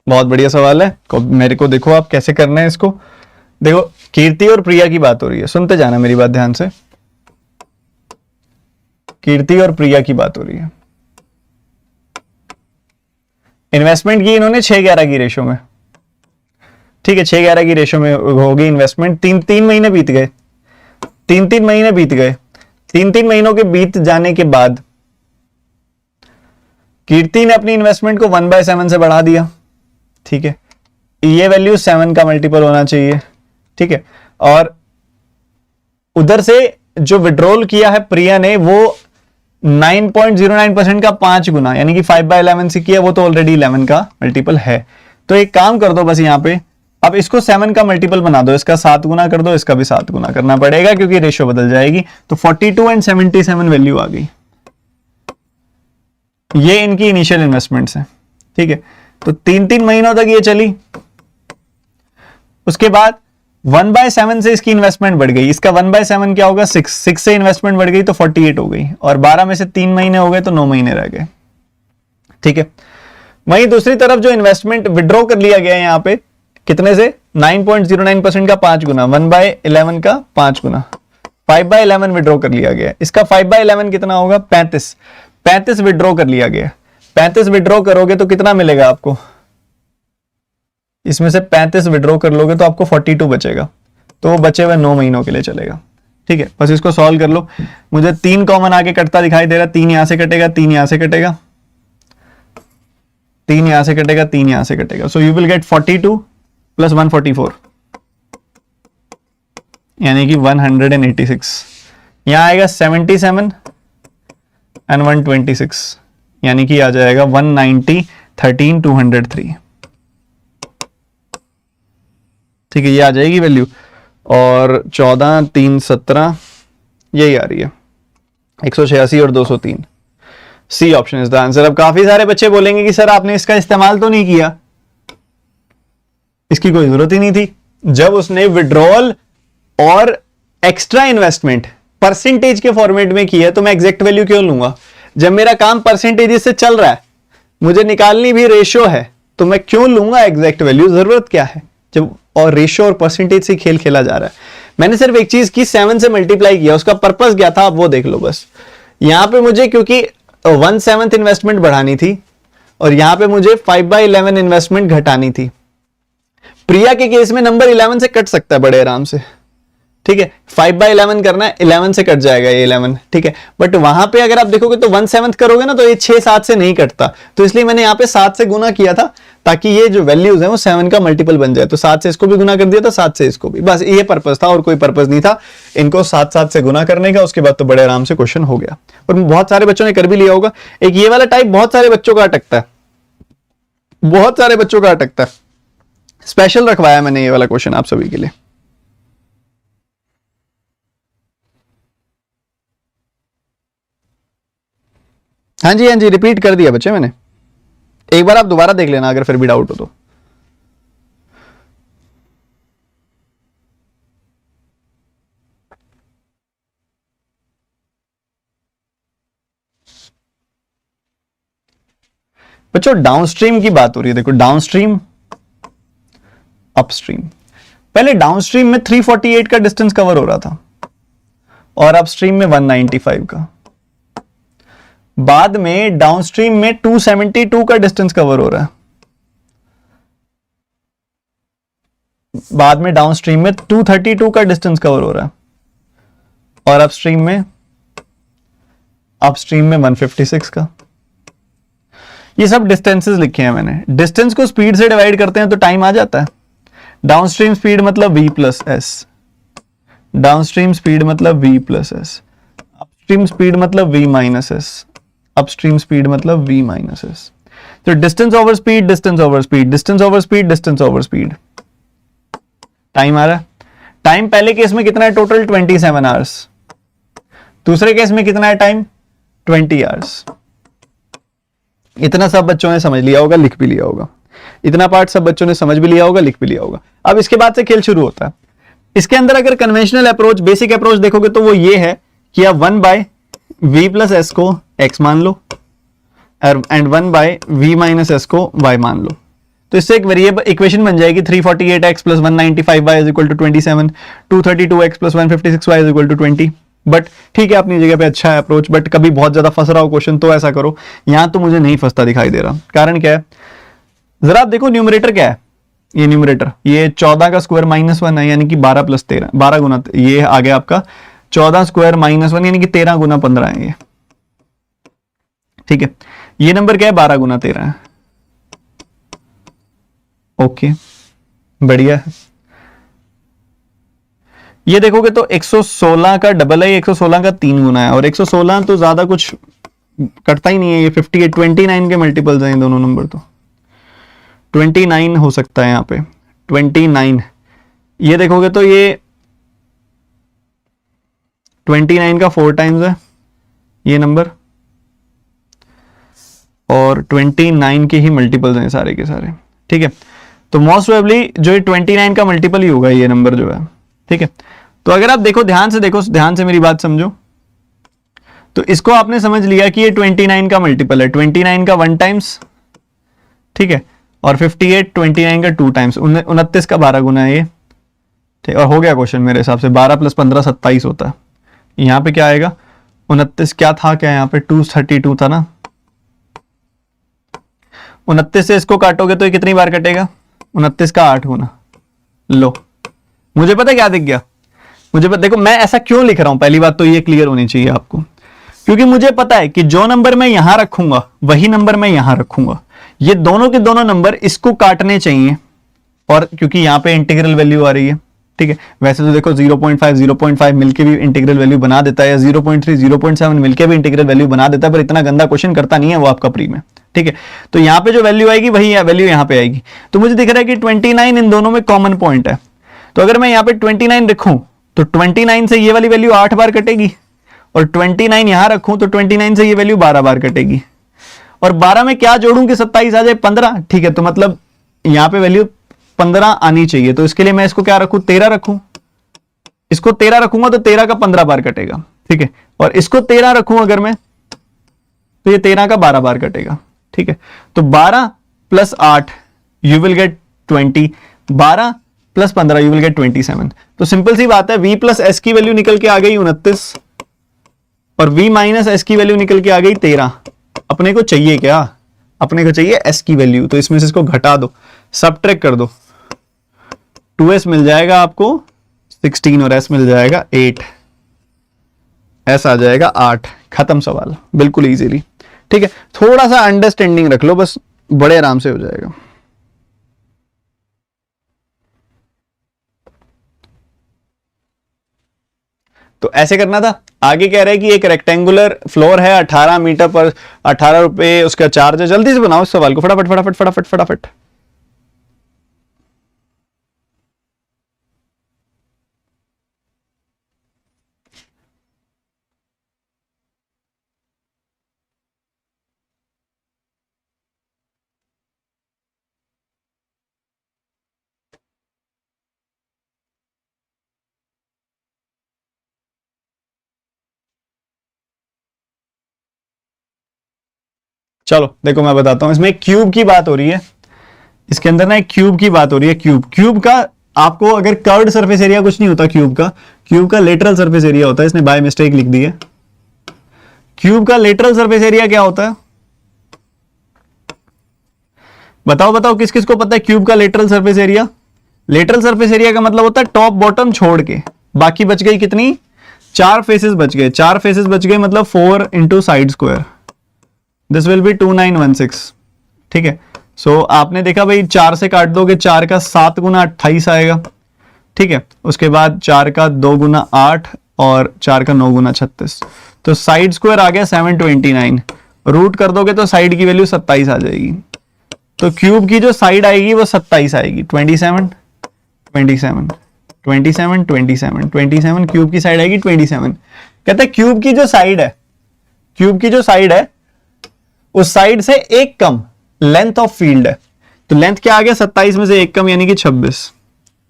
बहुत बढ़िया सवाल है, मेरे को देखो आप कैसे करना है इसको। देखो कीर्ति और प्रिया की बात हो रही है, सुनते जाना मेरी बात ध्यान से। कीर्ति और प्रिया की बात हो रही है, इन्वेस्टमेंट की इन्होंने 6-11 की रेशो में। ठीक है, 6-11 की रेशो में होगी इन्वेस्टमेंट। 3-3 महीने बीत गए, 3-3 महीने बीत गए। 3-3 महीनों के बीत जाने के बाद कीर्ति ने अपनी इन्वेस्टमेंट को 1/7 से बढ़ा दिया। ठीक है, ये वैल्यू 7 का मल्टीपल होना चाहिए। ठीक है, और उधर से जो विड्रॉल किया है प्रिया ने वो 9.09% का 5 गुना यानी कि 5/11 से किया, वो तो ऑलरेडी 11 का मल्टीपल है। तो एक काम कर दो बस यहां पे, अब इसको 7 का मल्टीपल बना दो, इसका 7 गुना कर दो, इसका भी 7 गुना करना पड़ेगा क्योंकि रेशियो बदल जाएगी। तो 42 एंड 77 वैल्यू आ गई। ये इनकी इनिशियल इन्वेस्टमेंट्स है। ठीक है, तो 3-3 महीनों तक ये चली, उसके बाद 1/7 से इसकी इन्वेस्टमेंट बढ़ गई। इसका 1/7 क्या होगा, 6 से इन्वेस्टमेंट बढ़ गई तो 48 हो गई, और 12 में से 3 महीने हो गए तो 9 महीने रह गए। ठीक है, वहीं दूसरी तरफ जो इन्वेस्टमेंट विड्रॉ कर लिया गया है यहां पे कितने से, 9.09% का 5 गुना, 1/11 का 5 गुना, 5/11 विड्रॉ कर लिया गया। इसका 5/11 कितना होगा, 35 विड्रॉ कर लिया गया। 35 विड्रॉ करोगे तो कितना मिलेगा आपको, इसमें से 35 विड्रॉ कर लोगे तो आपको 42 बचेगा, तो वो बचे हुए 9 महीनों के लिए चलेगा। ठीक है, बस इसको सॉल्व कर लो। मुझे 3 कॉमन आके कटता दिखाई दे रहा है, 3 यहां से कटेगा, 3 यहां से कटेगा, 3 यहां से कटेगा, 3 यहां से कटेगा। So you will gate 42 plus 144 यानी कि 186। यहां आएगा 77 एंड 126 यानी कि आ जाएगा 190, 13, 203। ठीक है, ये आ जाएगी वैल्यू, और 14, 3, 17 यही आ रही है, 186 और 203। C option is the answer. अब काफी सारे बच्चे बोलेंगे कि सर आपने इसका इस्तेमाल तो नहीं किया, इसकी कोई जरूरत ही नहीं थी। जब उसने विड्रॉल और एक्स्ट्रा इन्वेस्टमेंट परसेंटेज के फॉर्मेट में किया तो मैं एग्जैक्ट वैल्यू क्यों लूंगा। जब मेरा काम परसेंटेज से चल रहा है, मुझे निकालनी भी रेशियो है, तो मैं क्यों लूंगा एग्जैक्ट वैल्यू, जरूरत क्या है जब और रेशियो और परसेंटेज से खेल खेला जा रहा है। मैंने सिर्फ एक चीज की 7 से मल्टीप्लाई किया, उसका पर्पस क्या था आप वो देख लो बस। यहां पे मुझे क्योंकि 1/7 इन्वेस्टमेंट बढ़ानी थी और यहां पे मुझे 5/11 इन्वेस्टमेंट घटानी थी। प्रिया के केस में नंबर 11 से कट सकता है बड़े आराम से। ठीक है, 5/11 करना है, 11 से कट जाएगा ये 11। ठीक है, बट वहां पे अगर आप देखोगे तो 1/7 करोगे ना तो ये 6-7 से नहीं कटता, तो इसलिए मैंने यहाँ पे 7 से गुना किया था ताकि ये जो वैल्यूज है वो 7 का मल्टीपल बन जाए। तो 7 से इसको भी गुना कर दिया था, 7 से इसको भी, बस ये पर्पस था और कोई पर्पस नहीं था इनको 7-7 से गुना करने का। उसके बाद तो बड़े आराम से क्वेश्चन हो गया, और बहुत सारे बच्चों ने कर भी लिया होगा। एक ये वाला टाइप बहुत सारे बच्चों का अटकता है, बहुत सारे बच्चों का अटकता है, स्पेशल रखवाया मैंने ये वाला क्वेश्चन आप सभी के लिए। हाँ जी, हाँ जी, रिपीट कर दिया बच्चे मैंने, एक बार आप दोबारा देख लेना अगर फिर भी डाउट हो तो। बच्चों डाउनस्ट्रीम की बात हो रही है, देखो डाउनस्ट्रीम अपस्ट्रीम। पहले डाउनस्ट्रीम में 348 का डिस्टेंस कवर हो रहा था और अपस्ट्रीम में 195 का। बाद में डाउनस्ट्रीम में 272 का डिस्टेंस कवर हो रहा है, बाद में डाउनस्ट्रीम में 232 का डिस्टेंस कवर हो रहा है और अपस्ट्रीम में 156 का। ये सब डिस्टेंसेस लिखे हैं मैंने। डिस्टेंस को स्पीड से डिवाइड करते हैं तो टाइम आ जाता है। डाउनस्ट्रीम स्पीड मतलब v plus S, downstream speed मतलब v plus S, upstream speed मतलब v minus S, upstream speed मतलब v माइनस एस। तो distance over speed, distance over speed, distance over speed, distance over speed. Time आ रहा है। Time पहले case में कितना है टोटल? 27 आवर्स। दूसरे केस में कितना है टाइम? 20 आवर्स। इतना सब बच्चों ने समझ लिया होगा, लिख भी लिया होगा। इतना पार्ट सब बच्चों ने समझ भी लिया होगा, लिख भी लिया होगा। अब इसके बाद से खेल शुरू होता है। इसके अंदर अगर कन्वेंशनल अप्रोच, बेसिक अप्रोच देखोगे तो वो ये है कि आप 1 बाय वी प्लस एस को x मान लो and 1 by V minus S को y मान लो। तो इससे एक वेरिएबल इक्वेशन बन जाएगी 348x plus 195y is equal to 27, 232x plus 156y is equal to 20। But ठीक है, अपनी जगह पे अच्छा है अप्रोच, बट कभी बहुत ज्यादा फंस रहा हो क्वेश्चन तो ऐसा करो। यहां तो मुझे नहीं फंसता दिखाई दे रहा। कारण क्या है? जरा आप देखो न्यूमरेटर क्या है। ये न्यूमरेटर, ये 14 का स्क्वायर माइनस 1 है, यानी कि 12 प्लस 13, 12 गुना, ये आ गया आपका 14 स्क्वायर माइनस 1 यानी कि 13 गुना 15 है ये। ठीक है, ये नंबर क्या है? 12 गुना 13 है। ओके, बढ़िया है। ये देखोगे तो 116 का डबल है, 116 का 3 गुना है, और 116 तो ज्यादा कुछ कटता ही नहीं है। ये 58, 29 के मल्टीपल्स हैं दोनों नंबर, तो 29 हो सकता है यहाँ पे 29। ये देखोगे तो ये 29 का 4 टाइम्स है ये नंबर, और 29 के ही मल्टीपल्स हैं सारे के सारे। ठीक है, तो मोस्ट प्रोबेबली जो ये 29 का मल्टीपल ही होगा ये नंबर जो है। ठीक है, तो अगर आप देखो, ध्यान से देखो, ध्यान से मेरी बात समझो, तो इसको आपने समझ लिया कि ये 29 का मल्टीपल है, 29 का 1 टाइम्स, ठीक है, और 58 29 का 2 टाइम्स, 29 का 12 गुना है ये। ठीक, और हो गया क्वेश्चन मेरे हिसाब से। 12 प्लस 15 27 होता है। यहाँ पे क्या आएगा? 29 क्या था, क्या यहाँ पे 232 था ना। 29 से इसको काटोगे तो ये कितनी बार कटेगा? 29 का 8 गुना। लो, मुझे पता क्या दिख गया? मुझे पता, देखो मैं ऐसा क्यों लिख रहा हूं, पहली बात तो ये क्लियर होनी चाहिए आपको, क्योंकि मुझे पता है कि जो नंबर मैं यहां रखूंगा वही नंबर मैं यहां रखूंगा। ये दोनों के दोनों नंबर इसको काटने चाहिए, और क्योंकि यहां पे इंटीग्रल वैल्यू आ रही है। ठीक है, वैसे तो देखो 0.5 मिलके भी इंटीग्रल वैल्यू बना देता है, या 0.3 0.7 मिलके भी इंटीग्रल वैल्यू बना देता है, पर इतना गंदा क्वेश्चन करता नहीं है वो आपका प्री में। ठीक है, तो यहां पे जो वैल्यू आएगी वही वैल्यू यहां पे आएगी। तो मुझे दिख रहा है कि 29 इन दोनों में कॉमन पॉइंट है। तो अगर मैं यहां पे 29 रखूं तो 29 से ये वाली वैल्यू 8 बार कटेगी, और 29 यहां रखूं तो 29 से ये वैल्यू 12 बार कटेगी, और 12 में क्या जोड़ूं कि 27 आ जाए? 15। ठीक है, तो मतलब यहां पे वैल्यू 15 आनी चाहिए। तो इसके लिए मैं इसको क्या रखूं? 13 रखूं। इसको 13 रखूंगा तो 13 का 15 बार कटेगा। ठीक है, और इसको 13 रखूं अगर मैं, तो ये 13 का 12 बार कटेगा। ठीक है, तो 12 plus 8 you will gate 20, 12 plus 15 you will gate 27। तो सिंपल सी बात है, v प्लस एस की वैल्यू निकल के आ गई 29, और v माइनस एस की वैल्यू निकल के आ गई 13। अपने को चाहिए क्या? अपने को चाहिए s की वैल्यू। तो इसमें से इसको घटा दो, सबट्रैक्ट कर दो, 2s मिल जाएगा आपको 16 और s मिल जाएगा 8, s आ जाएगा 8। खत्म सवाल, बिल्कुल इजीली। ठीक है, थोड़ा सा अंडरस्टैंडिंग रख लो बस, बड़े आराम से हो जाएगा। तो ऐसे करना था। आगे कह रहे हैं कि एक रेक्टेंगुलर फ्लोर है, 18 मीटर पर 18 रुपए उसका चार्ज है। जल्दी से बनाओ इस सवाल को, फटाफट फटाफट फटाफट फटाफट। चलो देखो मैं बताता हूं, इसमें एक क्यूब की बात हो रही है, इसके अंदर ना एक क्यूब की बात हो रही है। क्यूब का आपको अगर कर्व्ड सरफेस एरिया कुछ नहीं होता, क्यूब का लेटरल सरफेस एरिया होता है, इसने बाय मिस्टेक लिख दी है। क्यूब का लेटरल सरफेस एरिया क्या होता है? बताओ बताओ, किस किस को पता है क्यूब का lateral surface area? Lateral surface area का मतलब होता है टॉप बॉटम छोड़ के, बाकी बच गई कितनी? 4 फेसेस बच गए। 4 फेसेस बच गए मतलब 4 into side square, this will be 2916। ठीक है, सो आपने देखा भाई 4 से काट दोगे, 4 का 7 गुना 28 आएगा। ठीक है, उसके बाद 4 का 2 गुना 8 और 4 का 9 गुना 36, तो साइड स्क्वायर आ गया 729। रूट कर दोगे तो साइड की वैल्यू 27 आ जाएगी। तो क्यूब की जो साइड आएगी वो 27 आएगी। 27 27 27 27 27, क्यूब की साइड आएगी 27। कहता है क्यूब की जो साइड है, क्यूब की जो साइड है उस साइड से एक कम लेंथ ऑफ फील्ड है। तो लेंथ क्या आ गया? 27 में से एक कम यानी कि 26।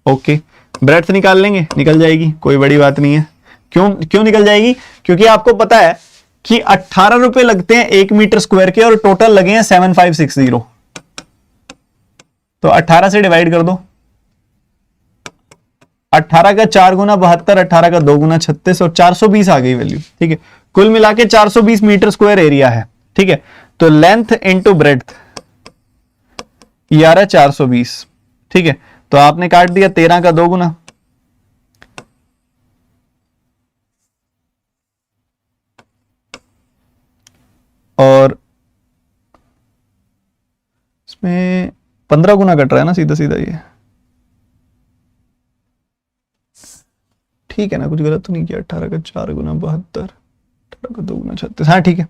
ओके, ब्रेड्थ निकाल लेंगे, निकल जाएगी, कोई बड़ी बात नहीं है। क्यों निकल जाएगी? क्योंकि आपको पता है कि 18 रुपए लगते हैं 1 मीटर स्क्वायर के और टोटल लगे हैं 7560। तो 18 से डिवाइड कर दो। 18 का 4 गुना 72, 18 का 2 गुना 36 और 420 आ गई वैल्यू। ठीक है, कुल मिला के 420 मीटर स्क्वायर एरिया है। ठीक है, तो लेंथ इंटू ब्रेड्थ ये आ रहा है 420। ठीक है, तो आपने काट दिया 13 का 2 गुना, और इसमें 15 गुना कट रहा है ना सीधा सीधा ये। ठीक है ना, कुछ गलत तो नहीं किया? 18 का 4 गुना 72, 18 का 2 गुना 36। हाँ ठीक है,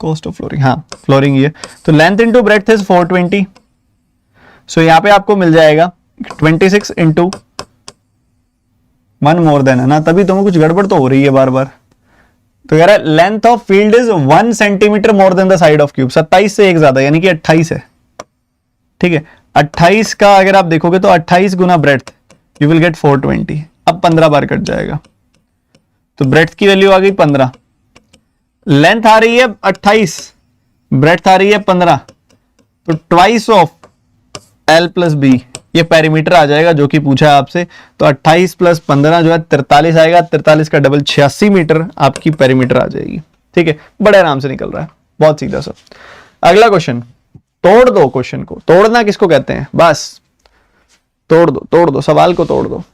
कॉस्ट ऑफ फ्लोरिंग, हाँ फ्लोरिंग ये। तो लेंथ इंटू ब्रेड्थ इज 420। सो यहां पे आपको मिल जाएगा 26 इंटू 1 मोर देन, है ना, तभी तुम्हें कुछ गड़बड़ तो हो रही है बार बार। तो यार length of field is 1 centimetre more than the side of cube. 27 से एक ज्यादा यानी कि 28 है। ठीक है, 28 का अगर आप देखोगे तो 28 गुना ब्रेड्थ यू विल गेट 420। अब 15 बार कट जाएगा, तो ब्रेड्थ की वैल्यू आ गई 15, लेंथ आ रही है 28, ब्रेड्थ आ रही है 15, तो twice of L plus B, ये पेरीमीटर आ जाएगा जो कि पूछा है आपसे। तो 28 प्लस 15 जो है 43 आएगा, 43 का डबल 86 मीटर आपकी पेरीमीटर आ जाएगी। ठीक है, बड़े आराम से निकल रहा है, बहुत सीधा सा। अगला क्वेश्चन, तोड़ दो क्वेश्चन को। तोड़ना किसको कहते हैं? बस तोड़ दो सवाल को तोड़ दो।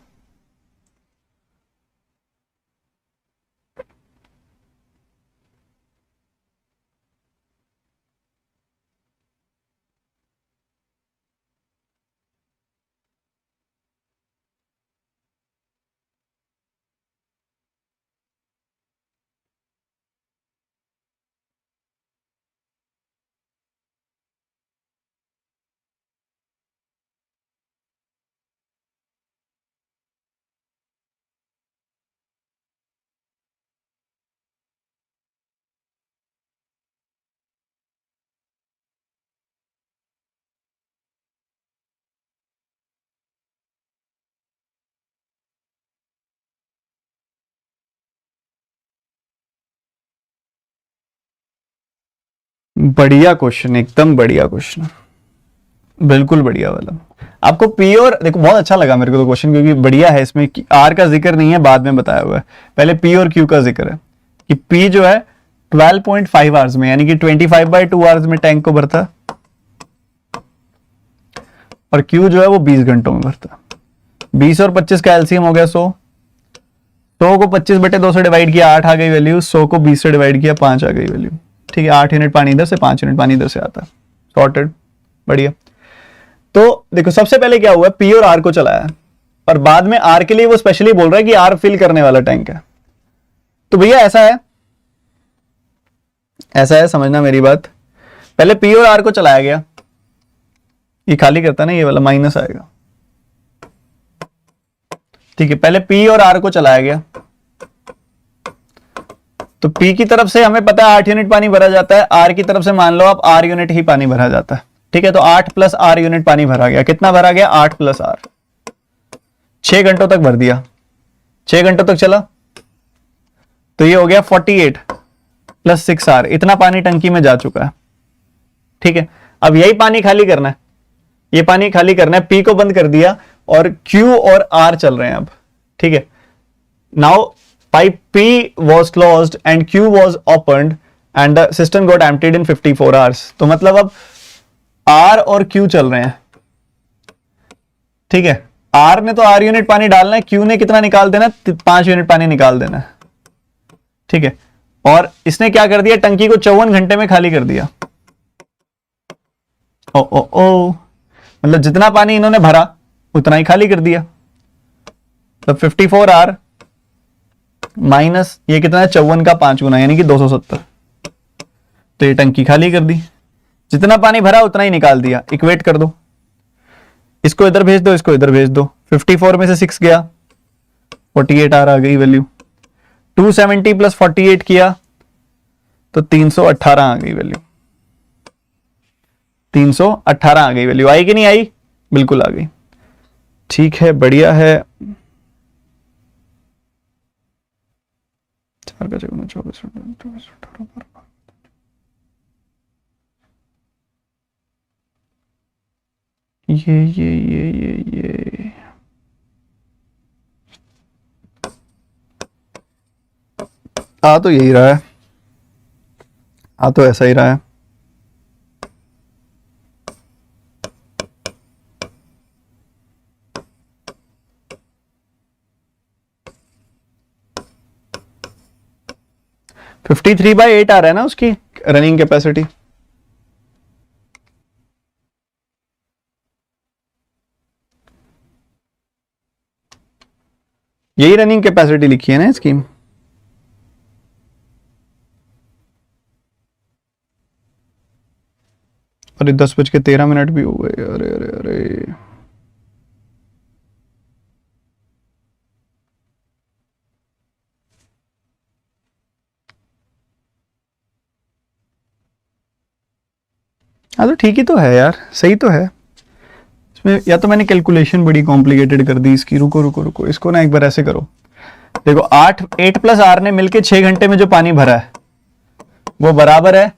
बढ़िया क्वेश्चन, एकदम बढ़िया क्वेश्चन, बिल्कुल बढ़िया वाला। आपको पी और देखो बहुत अच्छा लगा मेरे को तो क्वेश्चन, क्योंकि बढ़िया है, इसमें आर का जिक्र नहीं है, बाद में बताया हुआ है। पहले पी और क्यू का जिक्र है कि पी जो है 12.5 आवर्स में यानी कि 25/2 आवर्स में टैंक को भरता है, और क्यू जो है वो 20 घंटों में भरता है। 20 और 25 का एलसीएम हो गया 100। 100 को 25/2 से डिवाइड किया 8 आ गई वैल्यू, 100 को 20 से डिवाइड किया 5 आ गई वैल्यू। ठीक है, 8 यूनिट पानी इधर से, 5 यूनिट पानी इधर से आता है। सॉर्टेड, बढ़िया। तो देखो सबसे पहले क्या हुआ है, पी और आर को चलाया, और बाद में आर के लिए वो स्पेशली बोल रहा है कि आर फिल करने वाला टैंक है। तो भैया ऐसा है, समझना मेरी बात। पहले पी और आर को चलाया गया, ये खाली करता है ना, ये वाला माइनस आएगा। ठीक है, पहले पी और आर को चलाया गया, तो पी की तरफ से हमें पता है 8 यूनिट पानी भरा जाता है, आर की तरफ से मान लो आप आर यूनिट ही पानी भरा जाता है। ठीक है, तो 8 प्लस आर यूनिट पानी भरा गया। कितना भरा गया? 8 प्लस आर। 6 घंटों तक भर दिया, 6 घंटों तक चला, तो ये हो गया 48। प्लस 6R, इतना पानी टंकी में जा चुका है। ठीक है, अब यही पानी खाली करना है, ये पानी खाली करना है। P को बंद कर दिया और Q और R चल रहे हैं अब। ठीक है, now pipe P was closed and Q was opened and the system got emptied in 54 hours। तो मतलब अब R और Q चल रहे हैं। ठीक है, R ने तो R यूनिट पानी डालना है, Q ने कितना निकाल देना, 5 यूनिट पानी निकाल देना है। ठीक है, और इसने क्या कर दिया, टंकी को 54 घंटे में खाली कर दिया। ओ ओ ओ, मतलब जितना पानी इन्होंने भरा उतना ही खाली कर दिया। तो 54 आर माइनस ये कितना है, 54 का 5 गुना यानी कि 270। तो ये टंकी खाली कर दी, जितना पानी भरा उतना ही निकाल दिया। इक्वेट कर दो, इसको इधर भेज दो, इसको इधर भेज दो। 54 में से 6 गया, 48 आ गई वैल्यू। 270 प्लस 48 किया तो 318 आ गई वैल्यू। 318 आ गई वैल्यू। आई कि नहीं आई? बिल्कुल आ गई। ठीक है, बढ़िया है। 4 का 24 ये आ तो यही रहा है, आ तो ऐसा ही रहा है। फिफ्टी 53/8 आ रहा है ना उसकी रनिंग कैपेसिटी। यही रनिंग कैपेसिटी लिखी है ना इसकी। अरे 10:13 भी हो गए। अरे अरे अरे, हाँ तो ठीक ही तो है यार, सही तो है। इसमें या तो मैंने कैलकुलेशन बड़ी कॉम्प्लिकेटेड कर दी इसकी। रुको रुको रुको, इसको ना एक बार ऐसे करो। देखो 8 प्लस आर ने मिलके 6 घंटे में जो पानी भरा है वो बराबर है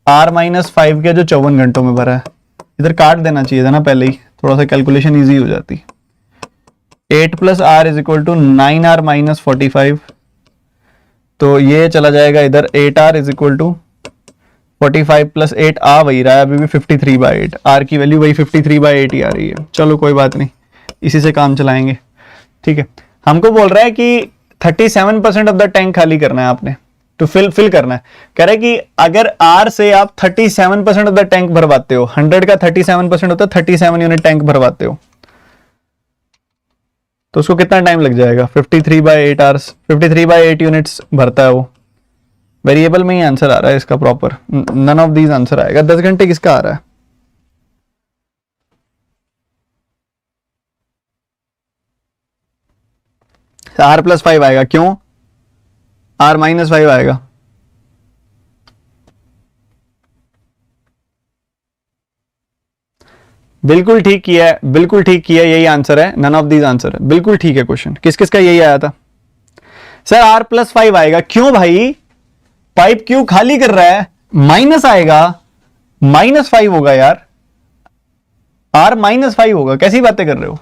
R माइनस 5 के जो 54 घंटों में भरा है। इधर काट देना चाहिए था ना पहले ही, थोड़ा सा कैलकुलेशन इजी हो जाती। 8 plus R is equal to 9R minus 45। तो ये चला जाएगा इधर। 8R is equal to 45 plus 8 आ वही रहा है अभी भी 53/8। आर की वैल्यू वही 53/8 ही आ रही है। चलो कोई बात नहीं, इसी से काम चलाएंगे। ठीक है, हमको बोल रहा है कि 37% ऑफ द टैंक खाली करना है आपने, तो फिल करना है। कह रहा है कि अगर आर से आप 37% ऑफ द टैंक भरवाते हो, 100 का 37% होता है 37 यूनिट टैंक भरवाते हो, तो उसको कितना टाइम लग जाएगा? 53/8 आवर्स, 53/8 यूनिट्स भरता है वो। वेरिएबल में ही आंसर आ रहा है इसका proper, none of these answer आएगा। 10 घंटे किसका आ रहा है? R प्लस 5 आएगा। क्यों? R माइनस 5 आएगा। बिल्कुल ठीक किया है, बिल्कुल ठीक किया, यही आंसर है। नन ऑफ दीज आंसर है, बिल्कुल ठीक है क्वेश्चन। किस किस का यही आया था? सर R प्लस 5 आएगा। क्यों भाई? पाइप क्यों खाली कर रहा है? माइनस आएगा, -5 होगा यार। R -5 होगा। कैसी बातें कर रहे हो?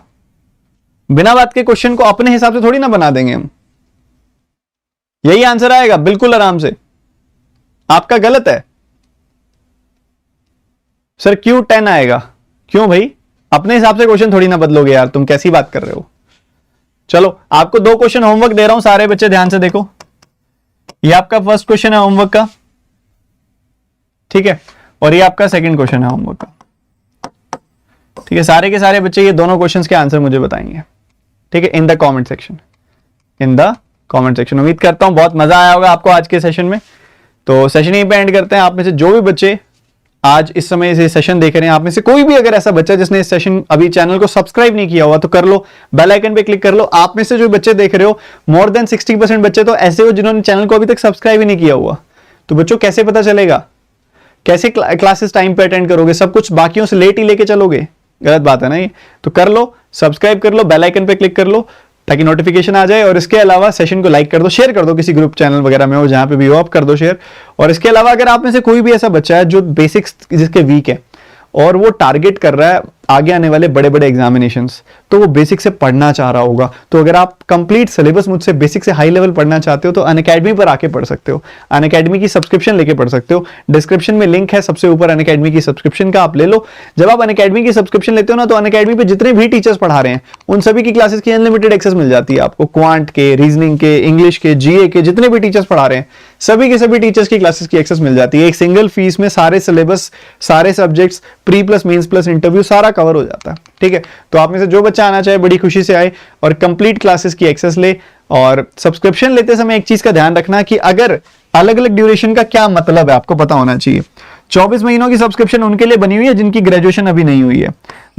बिना बात के क्वेश्चन को अपने हिसाब से थोड़ी ना बना देंगे हम। यही आंसर आएगा बिल्कुल आराम से। आपका गलत है सर। Q10 आएगा। क्यों भाई? अपने हिसाब से क्वेश्चन थोड़ी ना बदलोगे यार, तुम कैसी बात कर रहे हो? चलो आपको 2 क्वेश्चन होमवर्क दे रहा हूं, सारे बच्चे ध्यान से देखो। ये आपका फर्स्ट क्वेश्चन है होमवर्क का, ठीक है, और ये आपका सेकंड क्वेश्चन है होमवर्क का। ठीक है, सारे के सारे बच्चे ये दोनों क्वेश्चंस के आंसर मुझे बताएंगे। ठीक है, in the comment section, in the comment section. उम्मीद करता हूं बहुत मजा आया होगा आपको आज के सेशन में। तो सेशन यहीं पे एंड करते हैं। आप में से जो भी बच्चे आज इस समय से सेशन देख रहे हैं, आप में से कोई भी अगर ऐसा बच्चा जिसने इस सेशन अभी चैनल को सब्सक्राइब नहीं किया हुआ तो कर लो, बेल आइकन पे क्लिक कर लो। आप में से जो बच्चे देख रहे हो, मोर देन 60% बच्चे तो ऐसे हो जिन्होंने चैनल को अभी तक सब्सक्राइब ही नहीं किया हुआ। तो बच्चों कैसे पता चलेगा? कैसे क्लासेस टाइम पे अटेंड करोगे? सब कुछ बाकियों से लेट ही लेके चलोगे? गलत बात है ना ये। तो कर लो, सब्सक्राइब कर लो, बेल आइकन पे क्लिक कर लो। ताकि नोटिफिकेशन आ जाए। और इसके अलावा सेशन को लाइक कर दो, शेयर कर दो किसी ग्रुप चैनल वगैरह में हो, जहां पे भी हो आप कर दो शेयर। और इसके अलावा अगर आप में से कोई भी ऐसा बच्चा है जो बेसिक्स जिसके वीक है और वो टारगेट कर रहा है आगे आने वाले बड़े बड़े एग्जामिनेशंस, तो वो बेसिक से पढ़ना चाह रहा होगा, तो अगर आप कंप्लीट सिलेबस मुझसे बेसिक से हाई लेवल पढ़ना चाहते हो तो अनअकैडमी पर आके पढ़ सकते हो। अनअकैडमी की सब्सक्रिप्शन लेके पढ़ सकते हो। डिस्क्रिप्शन में लिंक है सबसे ऊपर अनअकैडमी की सब्सक्रिप्शन का, आप ले लो। जब आप अनअकैडमी की सब्सक्रिप्शन लेते हो ना, तो अनअकैडमी पे जितने भी टीचर्स पढ़ा रहे हैं उन सभी की क्लासेस की अनलिमिटेड एक्सेस मिल जाती है आपको। क्वांट के, रीजनिंग के, इंग्लिश के, जीए के, जितने भी टीचर्स पढ़ा रहे हैं सभी के सभी टीचर्स की क्लासेस की एक्सेस मिल जाती है। एक सिंगल फीस में सारे सिलेबस, सारे subjects, pre plus mains plus interview सारा कवर हो जाता है। ठीक है, तो आप में से जो बच्चा आना चाहे बड़ी खुशी से आए और कंप्लीट क्लासेस की एक्सेस ले। और सब्सक्रिप्शन लेते समय एक चीज का ध्यान रखना कि अगर अलग अलग ड्यूरेशन का क्या मतलब है आपको पता होना चाहिए। 24 महीनों की सब्सक्रिप्शन उनके लिए बनी हुई है जिनकी ग्रेजुएशन अभी नहीं हुई है।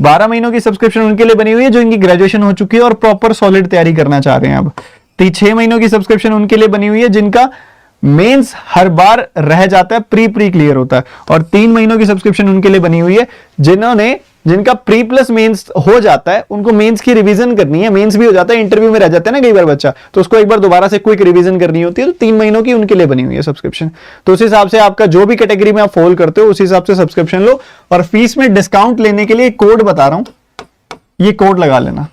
12 महीनों की सब्सक्रिप्शन उनके लिए बनी हुई है जो इनकी ग्रेजुएशन हो चुकी है और प्रॉपर सॉलिड तैयारी करना चाह रहे हैं। अब 6 महीनों की सब्सक्रिप्शन उनके लिए बनी हुई है जिनका मेंस हर बार रह जाता है, प्री क्लियर होता है। और 3 महीनों की सब्सक्रिप्शन उनके लिए बनी हुई है जिनका प्री प्लस मेंस हो जाता है, उनको मेंस की रिवीजन करनी है। मेंस भी हो जाता है, इंटरव्यू में रह जाता है ना कई बार बच्चा, तो उसको एक बार दोबारा से क्विक रिवीजन करनी होती है। तो 3 महीनों की उनके लिए बनी हुई है सब्सक्रिप्शन। तो उस हिसाब से आपका जो भी कैटेगरी में आप फॉल करते हो उस हिसाब से सब्सक्रिप्शन लो। और फीस में डिस्काउंट लेने के लिए कोड बता रहा हूं, ये कोड लगा लेना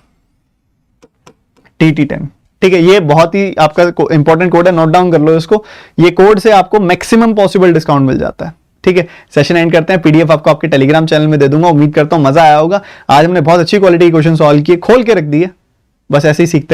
TT10। ठीक है, ये बहुत ही आपका इंपॉर्टेंट कोड है, नोट डाउन कर लो इसको। ये कोड से आपको मैक्सिमम पॉसिबल डिस्काउंट मिल जाता है। ठीक है, सेशन एंड करते हैं। पीडीएफ आपको आपके टेलीग्राम चैनल में दे दूंगा। उम्मीद करता हूं मजा आया होगा। आज हमने बहुत अच्छी क्वालिटी के क्वेश्चन सॉल्व किए, खोल के रख दिए, बस ऐसे ही सीखते